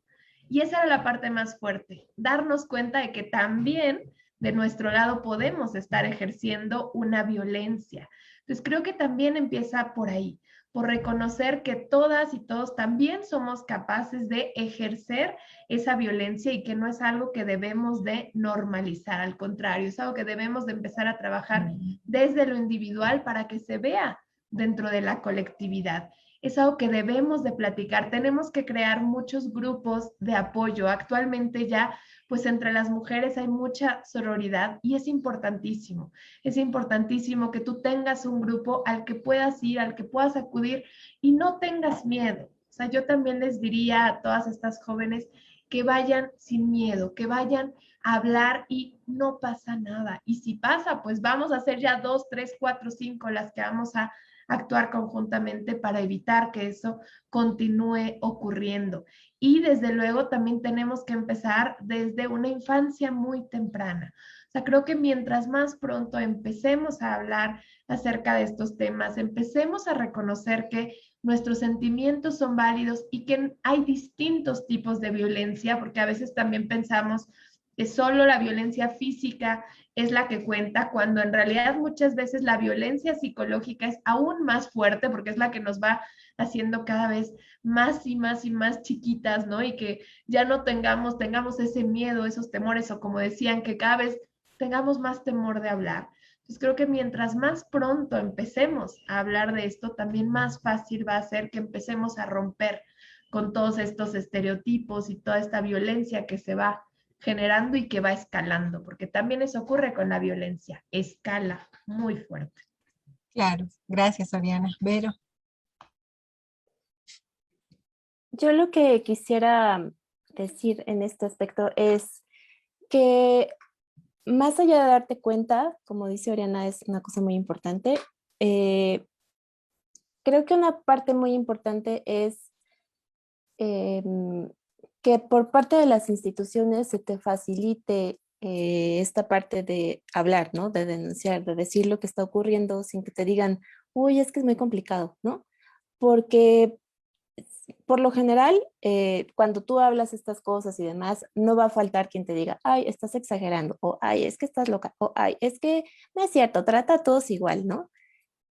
Y esa era la parte más fuerte, darnos cuenta de que también de nuestro lado podemos estar ejerciendo una violencia. Entonces creo que también empieza por ahí, por reconocer que todas y todos también somos capaces de ejercer esa violencia y que no es algo que debemos de normalizar, al contrario, es algo que debemos de empezar a trabajar desde lo individual para que se vea dentro de la colectividad. Es algo que debemos de platicar. Tenemos que crear muchos grupos de apoyo. Actualmente ya, pues entre las mujeres hay mucha sororidad y es importantísimo. Es importantísimo que tú tengas un grupo al que puedas ir, al que puedas acudir y no tengas miedo. O sea, yo también les diría a todas estas jóvenes que vayan sin miedo, que vayan a hablar y no pasa nada. Y si pasa, pues vamos a hacer ya 2, 3, 4, 5 las que vamos a actuar conjuntamente para evitar que eso continúe ocurriendo. Y desde luego también tenemos que empezar desde una infancia muy temprana. O sea, creo que mientras más pronto empecemos a hablar acerca de estos temas, empecemos a reconocer que nuestros sentimientos son válidos y que hay distintos tipos de violencia, porque a veces también pensamos que solo la violencia física es la que cuenta, cuando en realidad muchas veces la violencia psicológica es aún más fuerte porque es la que nos va haciendo cada vez más y más y más chiquitas, ¿no? Y que ya no tengamos ese miedo, esos temores, o como decían, que cada vez tengamos más temor de hablar. Entonces creo que mientras más pronto empecemos a hablar de esto, también más fácil va a ser que empecemos a romper con todos estos estereotipos y toda esta violencia que se va generando y que va escalando, porque también eso ocurre con la violencia, escala muy fuerte. Claro, gracias, Oriana. Vero. Yo lo que quisiera decir en este aspecto es que más allá de darte cuenta, como dice Oriana, es una cosa muy importante. Creo que una parte muy importante es que por parte de las instituciones se te facilite esta parte de hablar, ¿no? De denunciar, de decir lo que está ocurriendo sin que te digan, uy, es que es muy complicado, ¿no? Porque por lo general, cuando tú hablas estas cosas y demás, no va a faltar quien te diga, ay, estás exagerando, o ay, es que estás loca, o ay, es que no es cierto, trata a todos igual, ¿no?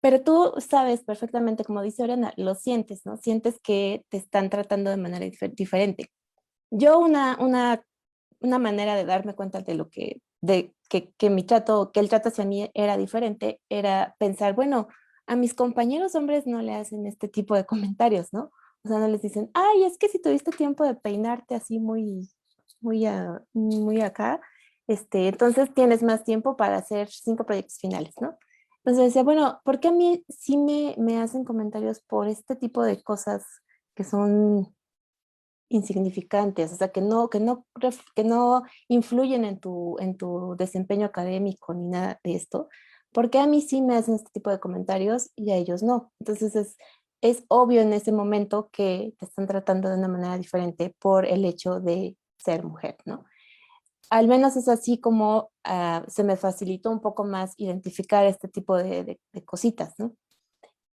Pero tú sabes perfectamente, como dice Oriana, lo sientes, ¿no? Sientes que te están tratando de manera diferente. Yo una manera de darme cuenta de lo que mi trato, que el trato hacia mí era diferente, era pensar, bueno, a mis compañeros hombres no le hacen este tipo de comentarios, ¿no? O sea, no les dicen, ay, es que si tuviste tiempo de peinarte así muy acá, entonces tienes más tiempo para hacer 5 proyectos finales, ¿no? Entonces decía, bueno, ¿por qué a mí sí me hacen comentarios por este tipo de cosas que son insignificantes, o sea, que no influyen en tu desempeño académico ni nada de esto? Porque a mí sí me hacen este tipo de comentarios y a ellos no? Entonces es obvio en ese momento que te están tratando de una manera diferente por el hecho de ser mujer, ¿no? Al menos es así como se me facilitó un poco más identificar este tipo de cositas, ¿no?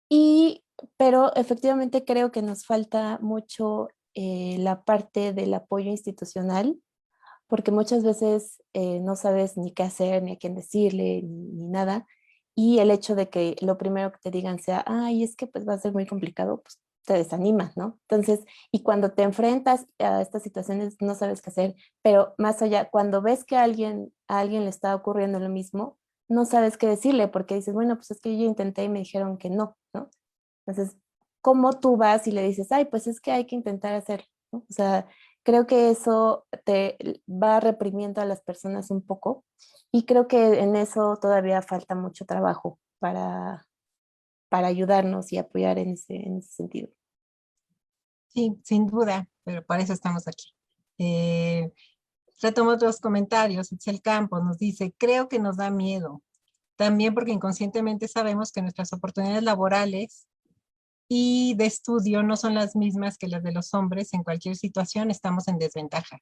Y, pero efectivamente creo que nos falta mucho la parte del apoyo institucional, porque muchas veces no sabes ni qué hacer, ni a quién decirle, ni nada. Y el hecho de que lo primero que te digan sea, ay, es que pues va a ser muy complicado, pues te desanimas, ¿no? Entonces, y cuando te enfrentas a estas situaciones no sabes qué hacer, pero más allá, cuando ves que a alguien le está ocurriendo lo mismo, no sabes qué decirle porque dices, bueno, pues es que yo intenté y me dijeron que no, ¿no? Entonces, ¿cómo tú vas y le dices, ay, pues es que hay que intentar hacerlo, ¿no? O sea, creo que eso te va reprimiendo a las personas un poco y creo que en eso todavía falta mucho trabajo para ayudarnos y apoyar en ese sentido. Sí, sin duda, pero para eso estamos aquí. Eh, Retomo otros comentarios. Itzel Campos nos dice, creo que nos da miedo. También porque inconscientemente sabemos que nuestras oportunidades laborales y de estudio no son las mismas que las de los hombres. En cualquier situación estamos en desventaja.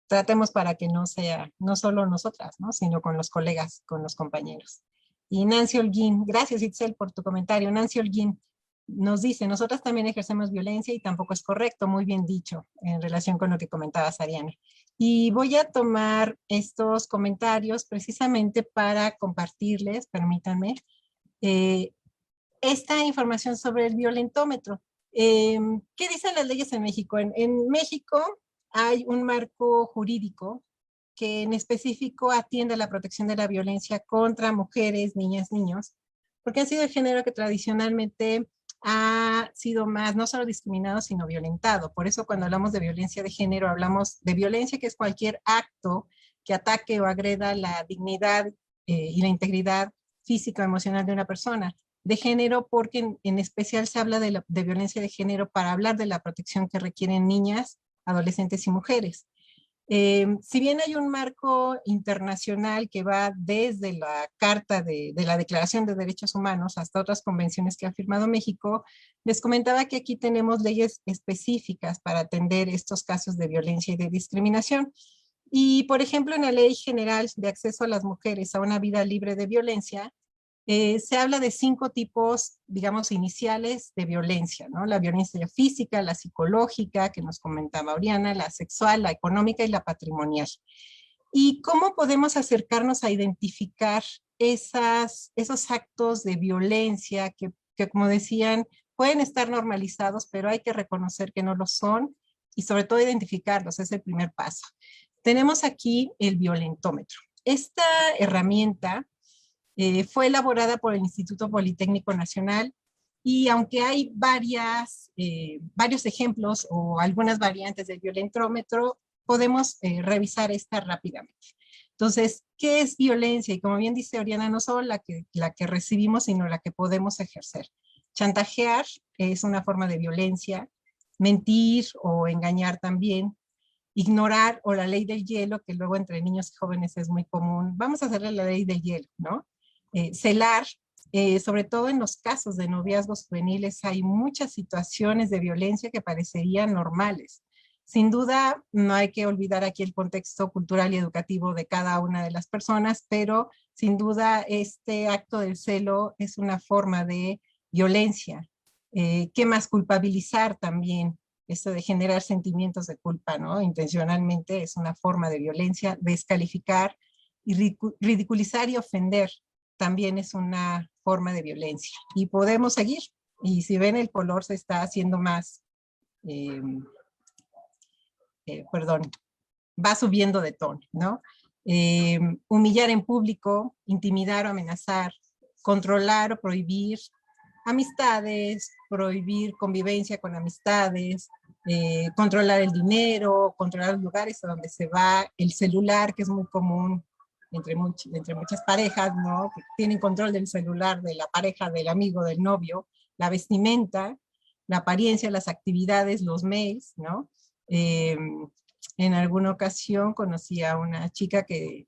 Tratemos para que no sea, no solo nosotras, ¿no? Sino con los colegas, con los compañeros. Y Nancy Holguín, gracias Itzel por tu comentario. Nancy Holguín nos dice, nosotras también ejercemos violencia y tampoco es correcto, muy bien dicho, en relación con lo que comentabas, Ariana. Y voy a tomar estos comentarios precisamente para compartirles, permítanme, eh, esta información sobre el violentómetro. ¿Qué dicen las leyes en México? En México hay un marco jurídico que en específico atiende a la protección de la violencia contra mujeres, niñas, niños, porque ha sido el género que tradicionalmente ha sido más, no solo discriminado, sino violentado. Por eso cuando hablamos de violencia de género, hablamos de violencia que es cualquier acto que ataque o agreda la dignidad y la integridad física o emocional de una persona. De género porque en especial se habla de violencia de género para hablar de la protección que requieren niñas, adolescentes y mujeres. Si bien hay un marco internacional que va desde la Carta de la Declaración de Derechos Humanos hasta otras convenciones que ha firmado México, les comentaba que aquí tenemos leyes específicas para atender estos casos de violencia y de discriminación. Y, por ejemplo, en la Ley General de Acceso a las Mujeres a una Vida Libre de Violencia, se habla de 5 tipos, digamos, iniciales de violencia, ¿no? La violencia física, la psicológica, que nos comentaba Oriana, la sexual, la económica y la patrimonial. ¿Y cómo podemos acercarnos a identificar esos actos de violencia que, como decían, pueden estar normalizados, pero hay que reconocer que no lo son y sobre todo identificarlos, es el primer paso. Tenemos aquí el violentómetro. Esta herramienta fue elaborada por el Instituto Politécnico Nacional y aunque hay varios ejemplos o algunas variantes del violentómetro, podemos revisar esta rápidamente. Entonces, ¿qué es violencia? Y como bien dice Oriana, no solo la que recibimos, sino la que podemos ejercer. Chantajear es una forma de violencia, mentir o engañar también, ignorar o la ley del hielo, que luego entre niños y jóvenes es muy común. Vamos a hacerle la ley del hielo, ¿no? Celar, sobre todo en los casos de noviazgos juveniles, hay muchas situaciones de violencia que parecerían normales. Sin duda, no hay que olvidar aquí el contexto cultural y educativo de cada una de las personas, pero sin duda este acto del celo es una forma de violencia. ¿Qué más? Culpabilizar también, esto de generar sentimientos de culpa, ¿no? Intencionalmente es una forma de violencia, descalificar y ridiculizar y ofender también es una forma de violencia. Y podemos seguir. Y si ven, el color se está haciendo más, perdón, va subiendo de tono, ¿no? Humillar en público, intimidar o amenazar, controlar o prohibir amistades, prohibir convivencia con amistades, controlar el dinero, controlar los lugares a donde se va, el celular, que es muy común entre muchas parejas, ¿no? Que tienen control del celular de la pareja, del amigo, del novio, la vestimenta, la apariencia, las actividades, los mails, ¿no? En alguna ocasión conocí a una chica que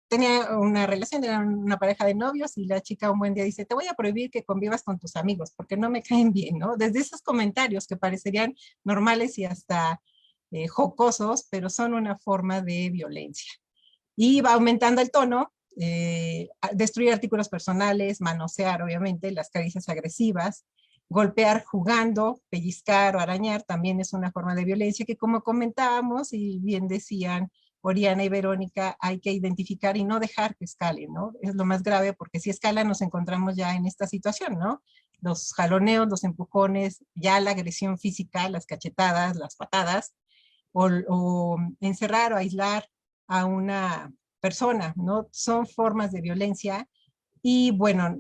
tenía una relación, era una pareja de novios y la chica un buen día dice, te voy a prohibir que convivas con tus amigos porque no me caen bien, ¿no? Desde esos comentarios que parecerían normales y hasta jocosos, pero son una forma de violencia. Y va aumentando el tono, destruir artículos personales, manosear, obviamente, las caricias agresivas, golpear jugando, pellizcar o arañar también es una forma de violencia que, como comentábamos y bien decían Oriana y Verónica, hay que identificar y no dejar que escale, ¿no? Es lo más grave porque si escala nos encontramos ya en esta situación, ¿no? Los jaloneos, los empujones, ya la agresión física, las cachetadas, las patadas, o encerrar o aislar a una persona, ¿no? Son formas de violencia. Y bueno,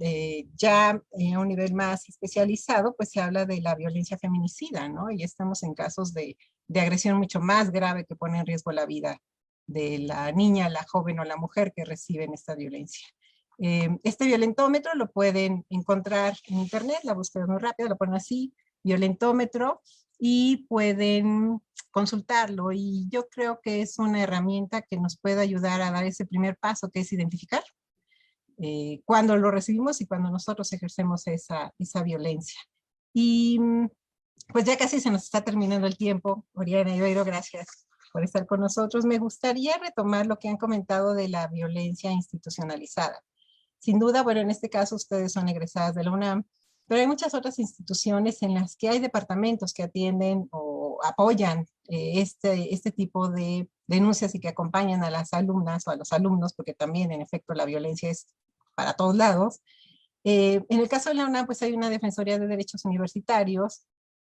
ya a un nivel más especializado, pues se habla de la violencia feminicida, ¿no? Y estamos en casos de agresión mucho más grave que pone en riesgo la vida de la niña, la joven o la mujer que reciben esta violencia. Este violentómetro lo pueden encontrar en internet, la búsqueda es muy rápida, lo ponen así, violentómetro, y pueden consultarlo. Y yo creo que es una herramienta que nos puede ayudar a dar ese primer paso, que es identificar cuando lo recibimos y cuando nosotros ejercemos esa violencia. Y pues ya casi se nos está terminando el tiempo. Oriana y Oiro, gracias por estar con nosotros. Me gustaría retomar lo que han comentado de la violencia institucionalizada. Sin duda, bueno, en este caso ustedes son egresadas de la UNAM, pero hay muchas otras instituciones en las que hay departamentos que atienden o apoyan este tipo de denuncias y que acompañan a las alumnas o a los alumnos, porque también, en efecto, la violencia es para todos lados. En el caso de la UNAM, pues hay una Defensoría de Derechos Universitarios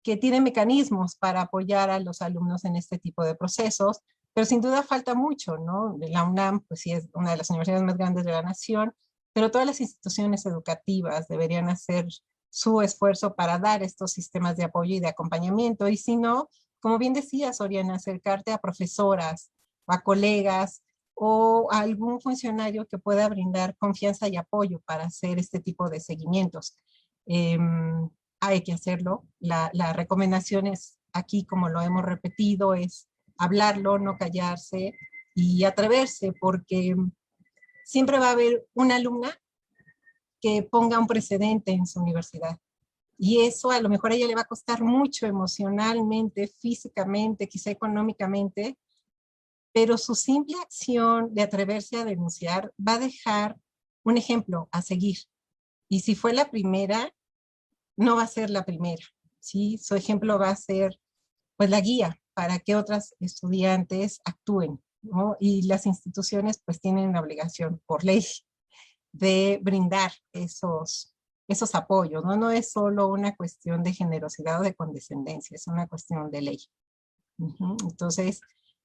que tiene mecanismos para apoyar a los alumnos en este tipo de procesos, pero sin duda falta mucho, ¿no? La UNAM, pues sí, es una de las universidades más grandes de la nación, pero todas las instituciones educativas deberían hacer su esfuerzo para dar estos sistemas de apoyo y de acompañamiento, y si no, como bien decías, Oriana, acercarte a profesoras, a colegas, o a algún funcionario que pueda brindar confianza y apoyo para hacer este tipo de seguimientos. Hay que hacerlo. La recomendación es, aquí como lo hemos repetido, es hablarlo, no callarse y atreverse, porque siempre va a haber una alumna que ponga un precedente en su universidad. Y eso a lo mejor a ella le va a costar mucho emocionalmente, físicamente, quizá económicamente, pero su simple acción de atreverse a denunciar va a dejar un ejemplo a seguir. Y si fue la primera, no va a ser la primera, ¿sí? Su ejemplo va a ser, pues, la guía para que otras estudiantes actúen, ¿no? Y las instituciones, pues, tienen la obligación, por ley, de brindar esos apoyos, ¿no? No es solo una cuestión de generosidad o de condescendencia, es una cuestión de ley. Entonces,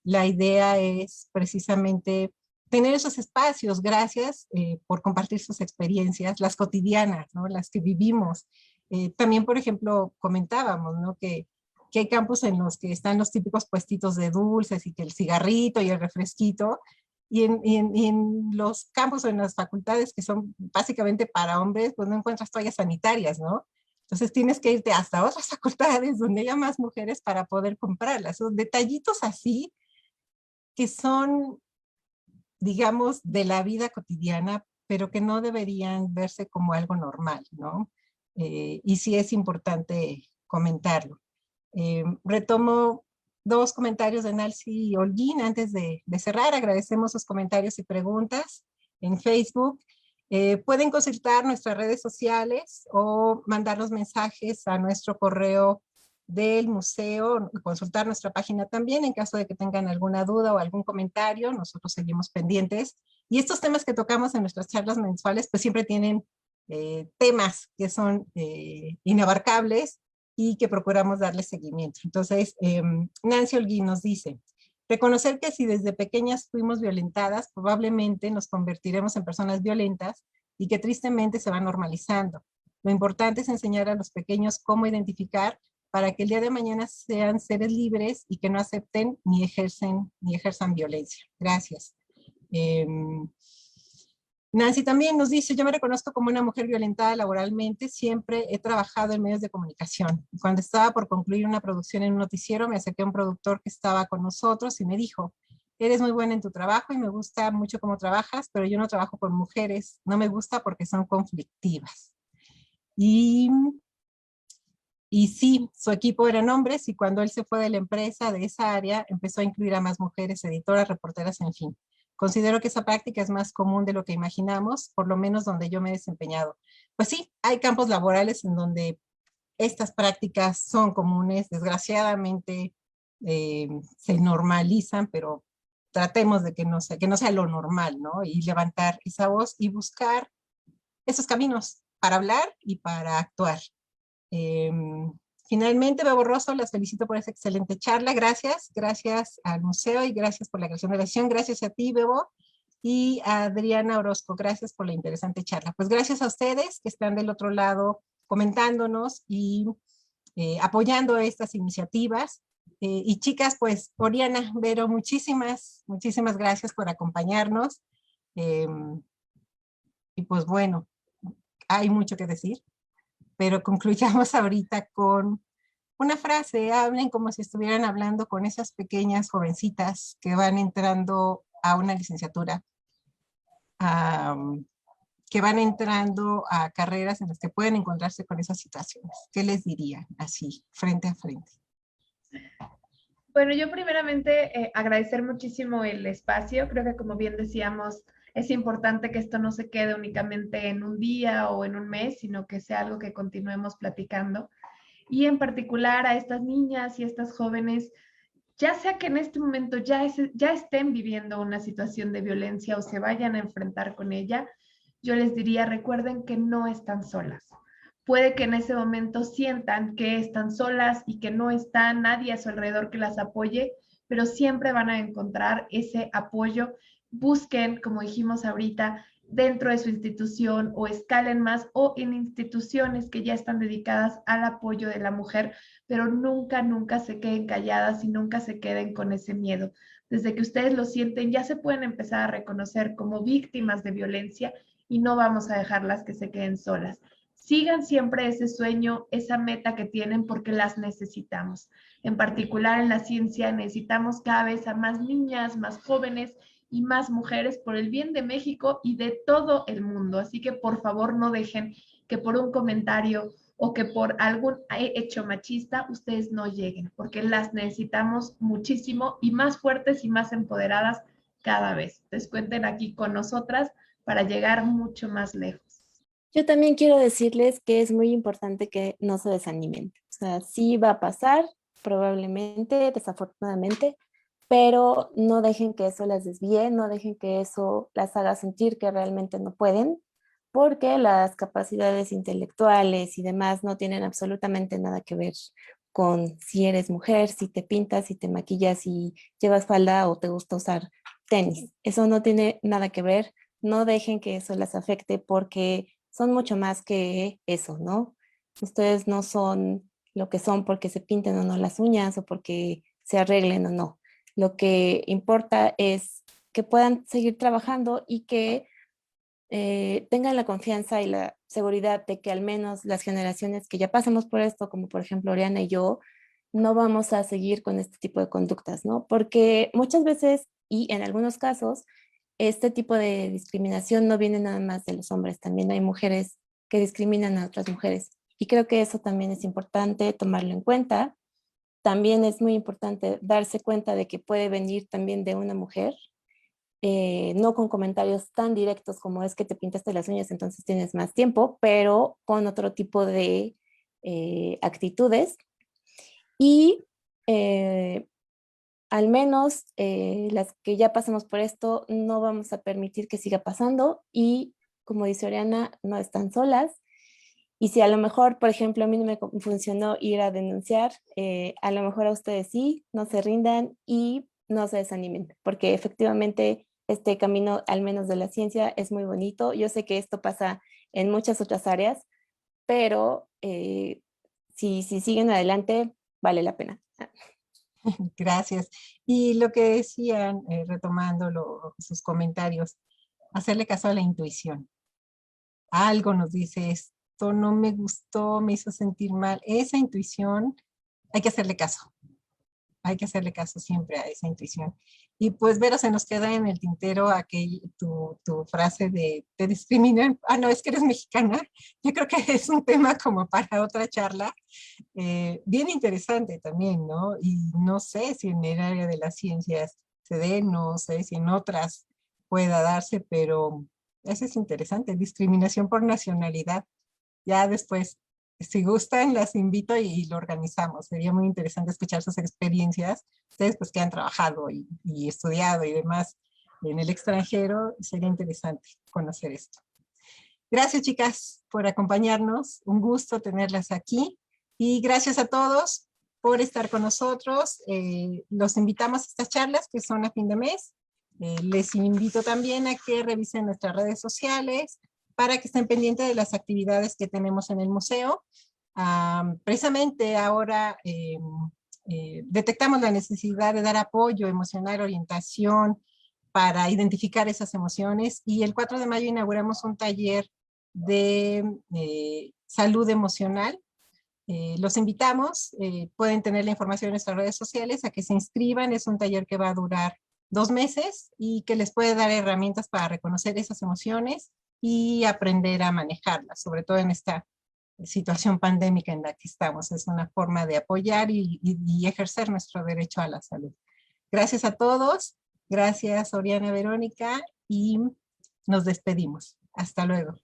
la idea es precisamente tener esos espacios. Gracias por compartir sus experiencias, las cotidianas, ¿no? Las que vivimos. También, por ejemplo, comentábamos, ¿no? que hay campus en los que están los típicos puestitos de dulces y que el cigarrito y el refresquito, y en los campus o en las facultades que son básicamente para hombres, pues no encuentras toallas sanitarias, ¿no? Entonces tienes que irte hasta otras facultades donde haya más mujeres para poder comprarlas. Son detallitos así que son, digamos, de la vida cotidiana, pero que no deberían verse como algo normal, ¿no? Y sí es importante comentarlo. Retomo dos comentarios de Nancy y Holguín antes de cerrar. Agradecemos sus comentarios y preguntas en Facebook. Pueden consultar nuestras redes sociales o mandarnos mensajes a nuestro correo del museo, consultar nuestra página también en caso de que tengan alguna duda o algún comentario. Nosotros seguimos pendientes. Y estos temas que tocamos en nuestras charlas mensuales, pues siempre tienen temas que son inabarcables y que procuramos darle seguimiento. Entonces, Nancy Holguín nos dice: reconocer que si desde pequeñas fuimos violentadas, probablemente nos convertiremos en personas violentas y que tristemente se va normalizando. Lo importante es enseñar a los pequeños cómo identificar para que el día de mañana sean seres libres y que no acepten ni ejerzan violencia. Gracias. Nancy también nos dice: yo me reconozco como una mujer violentada laboralmente, siempre he trabajado en medios de comunicación. Cuando estaba por concluir una producción en un noticiero, me acerqué a un productor que estaba con nosotros y me dijo: eres muy buena en tu trabajo y me gusta mucho cómo trabajas, pero yo no trabajo con mujeres, no me gusta porque son conflictivas. Y sí, su equipo eran hombres, y cuando él se fue de la empresa, de esa área, empezó a incluir a más mujeres, editoras, reporteras, en fin. Considero que esa práctica es más común de lo que imaginamos, por lo menos donde yo me he desempeñado. Pues sí, hay campos laborales en donde estas prácticas son comunes, desgraciadamente se normalizan, pero tratemos de que no sea lo normal, ¿no? Y levantar esa voz y buscar esos caminos para hablar y para actuar. Finalmente, Bebo Rosso, las felicito por esa excelente charla. Gracias al museo y gracias por la creación de la sesión. Gracias a ti, Bebo. y a Adriana Orozco. Gracias por la interesante charla. Pues gracias a ustedes que están del otro lado comentándonos y apoyando estas iniciativas. Y chicas, pues Oriana, Vero, muchísimas gracias por acompañarnos. Y pues bueno, hay mucho que decir, pero concluyamos ahorita con una frase. Hablen como si estuvieran hablando con esas pequeñas jovencitas que van entrando a una licenciatura, que van entrando a carreras en las que pueden encontrarse con esas situaciones. ¿Qué les dirían así, frente a frente? Bueno, yo primeramente agradecer muchísimo el espacio. Creo que como bien decíamos, es importante que esto no se quede únicamente en un día o en un mes, sino que sea algo que continuemos platicando. Y en particular a estas niñas y estas jóvenes, ya sea que en este momento ya estén viviendo una situación de violencia o se vayan a enfrentar con ella, yo les diría, recuerden que no están solas. Puede que en ese momento sientan que están solas y que no está nadie a su alrededor que las apoye, pero siempre van a encontrar ese apoyo. Busquen, como dijimos ahorita, dentro de su institución o escalen más o en instituciones que ya están dedicadas al apoyo de la mujer, pero nunca, nunca se queden calladas y nunca se queden con ese miedo. Desde que ustedes lo sienten, ya se pueden empezar a reconocer como víctimas de violencia y no vamos a dejarlas que se queden solas. Sigan siempre ese sueño, esa meta que tienen porque las necesitamos. En particular en la ciencia necesitamos cada vez a más niñas, más jóvenes y más mujeres por el bien de México y de todo el mundo. Así que por favor no dejen que por un comentario o que por algún hecho machista ustedes no lleguen, porque las necesitamos muchísimo y más fuertes y más empoderadas cada vez. Entonces cuenten aquí con nosotras para llegar mucho más lejos. Yo también quiero decirles que es muy importante que no se desanimen. O sea, sí va a pasar, probablemente, desafortunadamente, pero no dejen que eso las desvíe, no dejen que eso las haga sentir que realmente no pueden, porque las capacidades intelectuales y demás no tienen absolutamente nada que ver con si eres mujer, si te pintas, si te maquillas, si llevas falda o te gusta usar tenis. Eso no tiene nada que ver. No dejen que eso las afecte porque son mucho más que eso, ¿no? Ustedes no son lo que son porque se pinten o no las uñas o porque se arreglen o no. Lo que importa es que puedan seguir trabajando y que tengan la confianza y la seguridad de que al menos las generaciones que ya pasamos por esto, como por ejemplo Oriana y yo, no vamos a seguir con este tipo de conductas, ¿no? Porque muchas veces y en algunos casos, este tipo de discriminación no viene nada más de los hombres, también hay mujeres que discriminan a otras mujeres. Y creo que eso también es importante tomarlo en cuenta. También es muy importante darse cuenta de que puede venir también de una mujer, no con comentarios tan directos como es que te pintaste las uñas, entonces tienes más tiempo, pero con otro tipo de actitudes. Y al menos las que ya pasamos por esto, no vamos a permitir que siga pasando y, como dice Oriana, no están solas. Y si a lo mejor, por ejemplo, a mí no me funcionó ir a denunciar, a lo mejor a ustedes sí, no se rindan y no se desanimen, porque efectivamente este camino, al menos de la ciencia, es muy bonito. Yo sé que esto pasa en muchas otras áreas, pero si siguen adelante, vale la pena. Gracias. Y lo que decían, retomando sus comentarios, hacerle caso a la intuición. Algo nos dice esto, no me gustó, me hizo sentir mal. Esa intuición, hay que hacerle caso. Hay que hacerle caso siempre a esa intuición. Y pues, Vero, se nos queda en el tintero tu frase de te discriminan. Ah, no, es que eres mexicana. Yo creo que es un tema como para otra charla. Bien interesante también, ¿no? Y no sé si en el área de las ciencias se dé, no sé si en otras pueda darse, pero eso es interesante, discriminación por nacionalidad. Ya después, si gustan, las invito y lo organizamos. Sería muy interesante escuchar sus experiencias. Ustedes pues que han trabajado y estudiado y demás en el extranjero, sería interesante conocer esto. Gracias, chicas, por acompañarnos. Un gusto tenerlas aquí. Y gracias a todos por estar con nosotros. Los invitamos a estas charlas que son a fin de mes. Les invito también a que revisen nuestras redes sociales para que estén pendientes de las actividades que tenemos en el museo. Precisamente ahora detectamos la necesidad de dar apoyo emocional, orientación, para identificar esas emociones, y el 4 de mayo inauguramos un taller de salud emocional. Los invitamos, pueden tener la información en nuestras redes sociales, a que se inscriban. Es un taller que va a durar 2 meses y que les puede dar herramientas para reconocer esas emociones y aprender a manejarlas, sobre todo en esta situación pandémica en la que estamos. Es una forma de apoyar y ejercer nuestro derecho a la salud. Gracias a todos. Gracias, Oriana, Verónica, y nos despedimos. Hasta luego.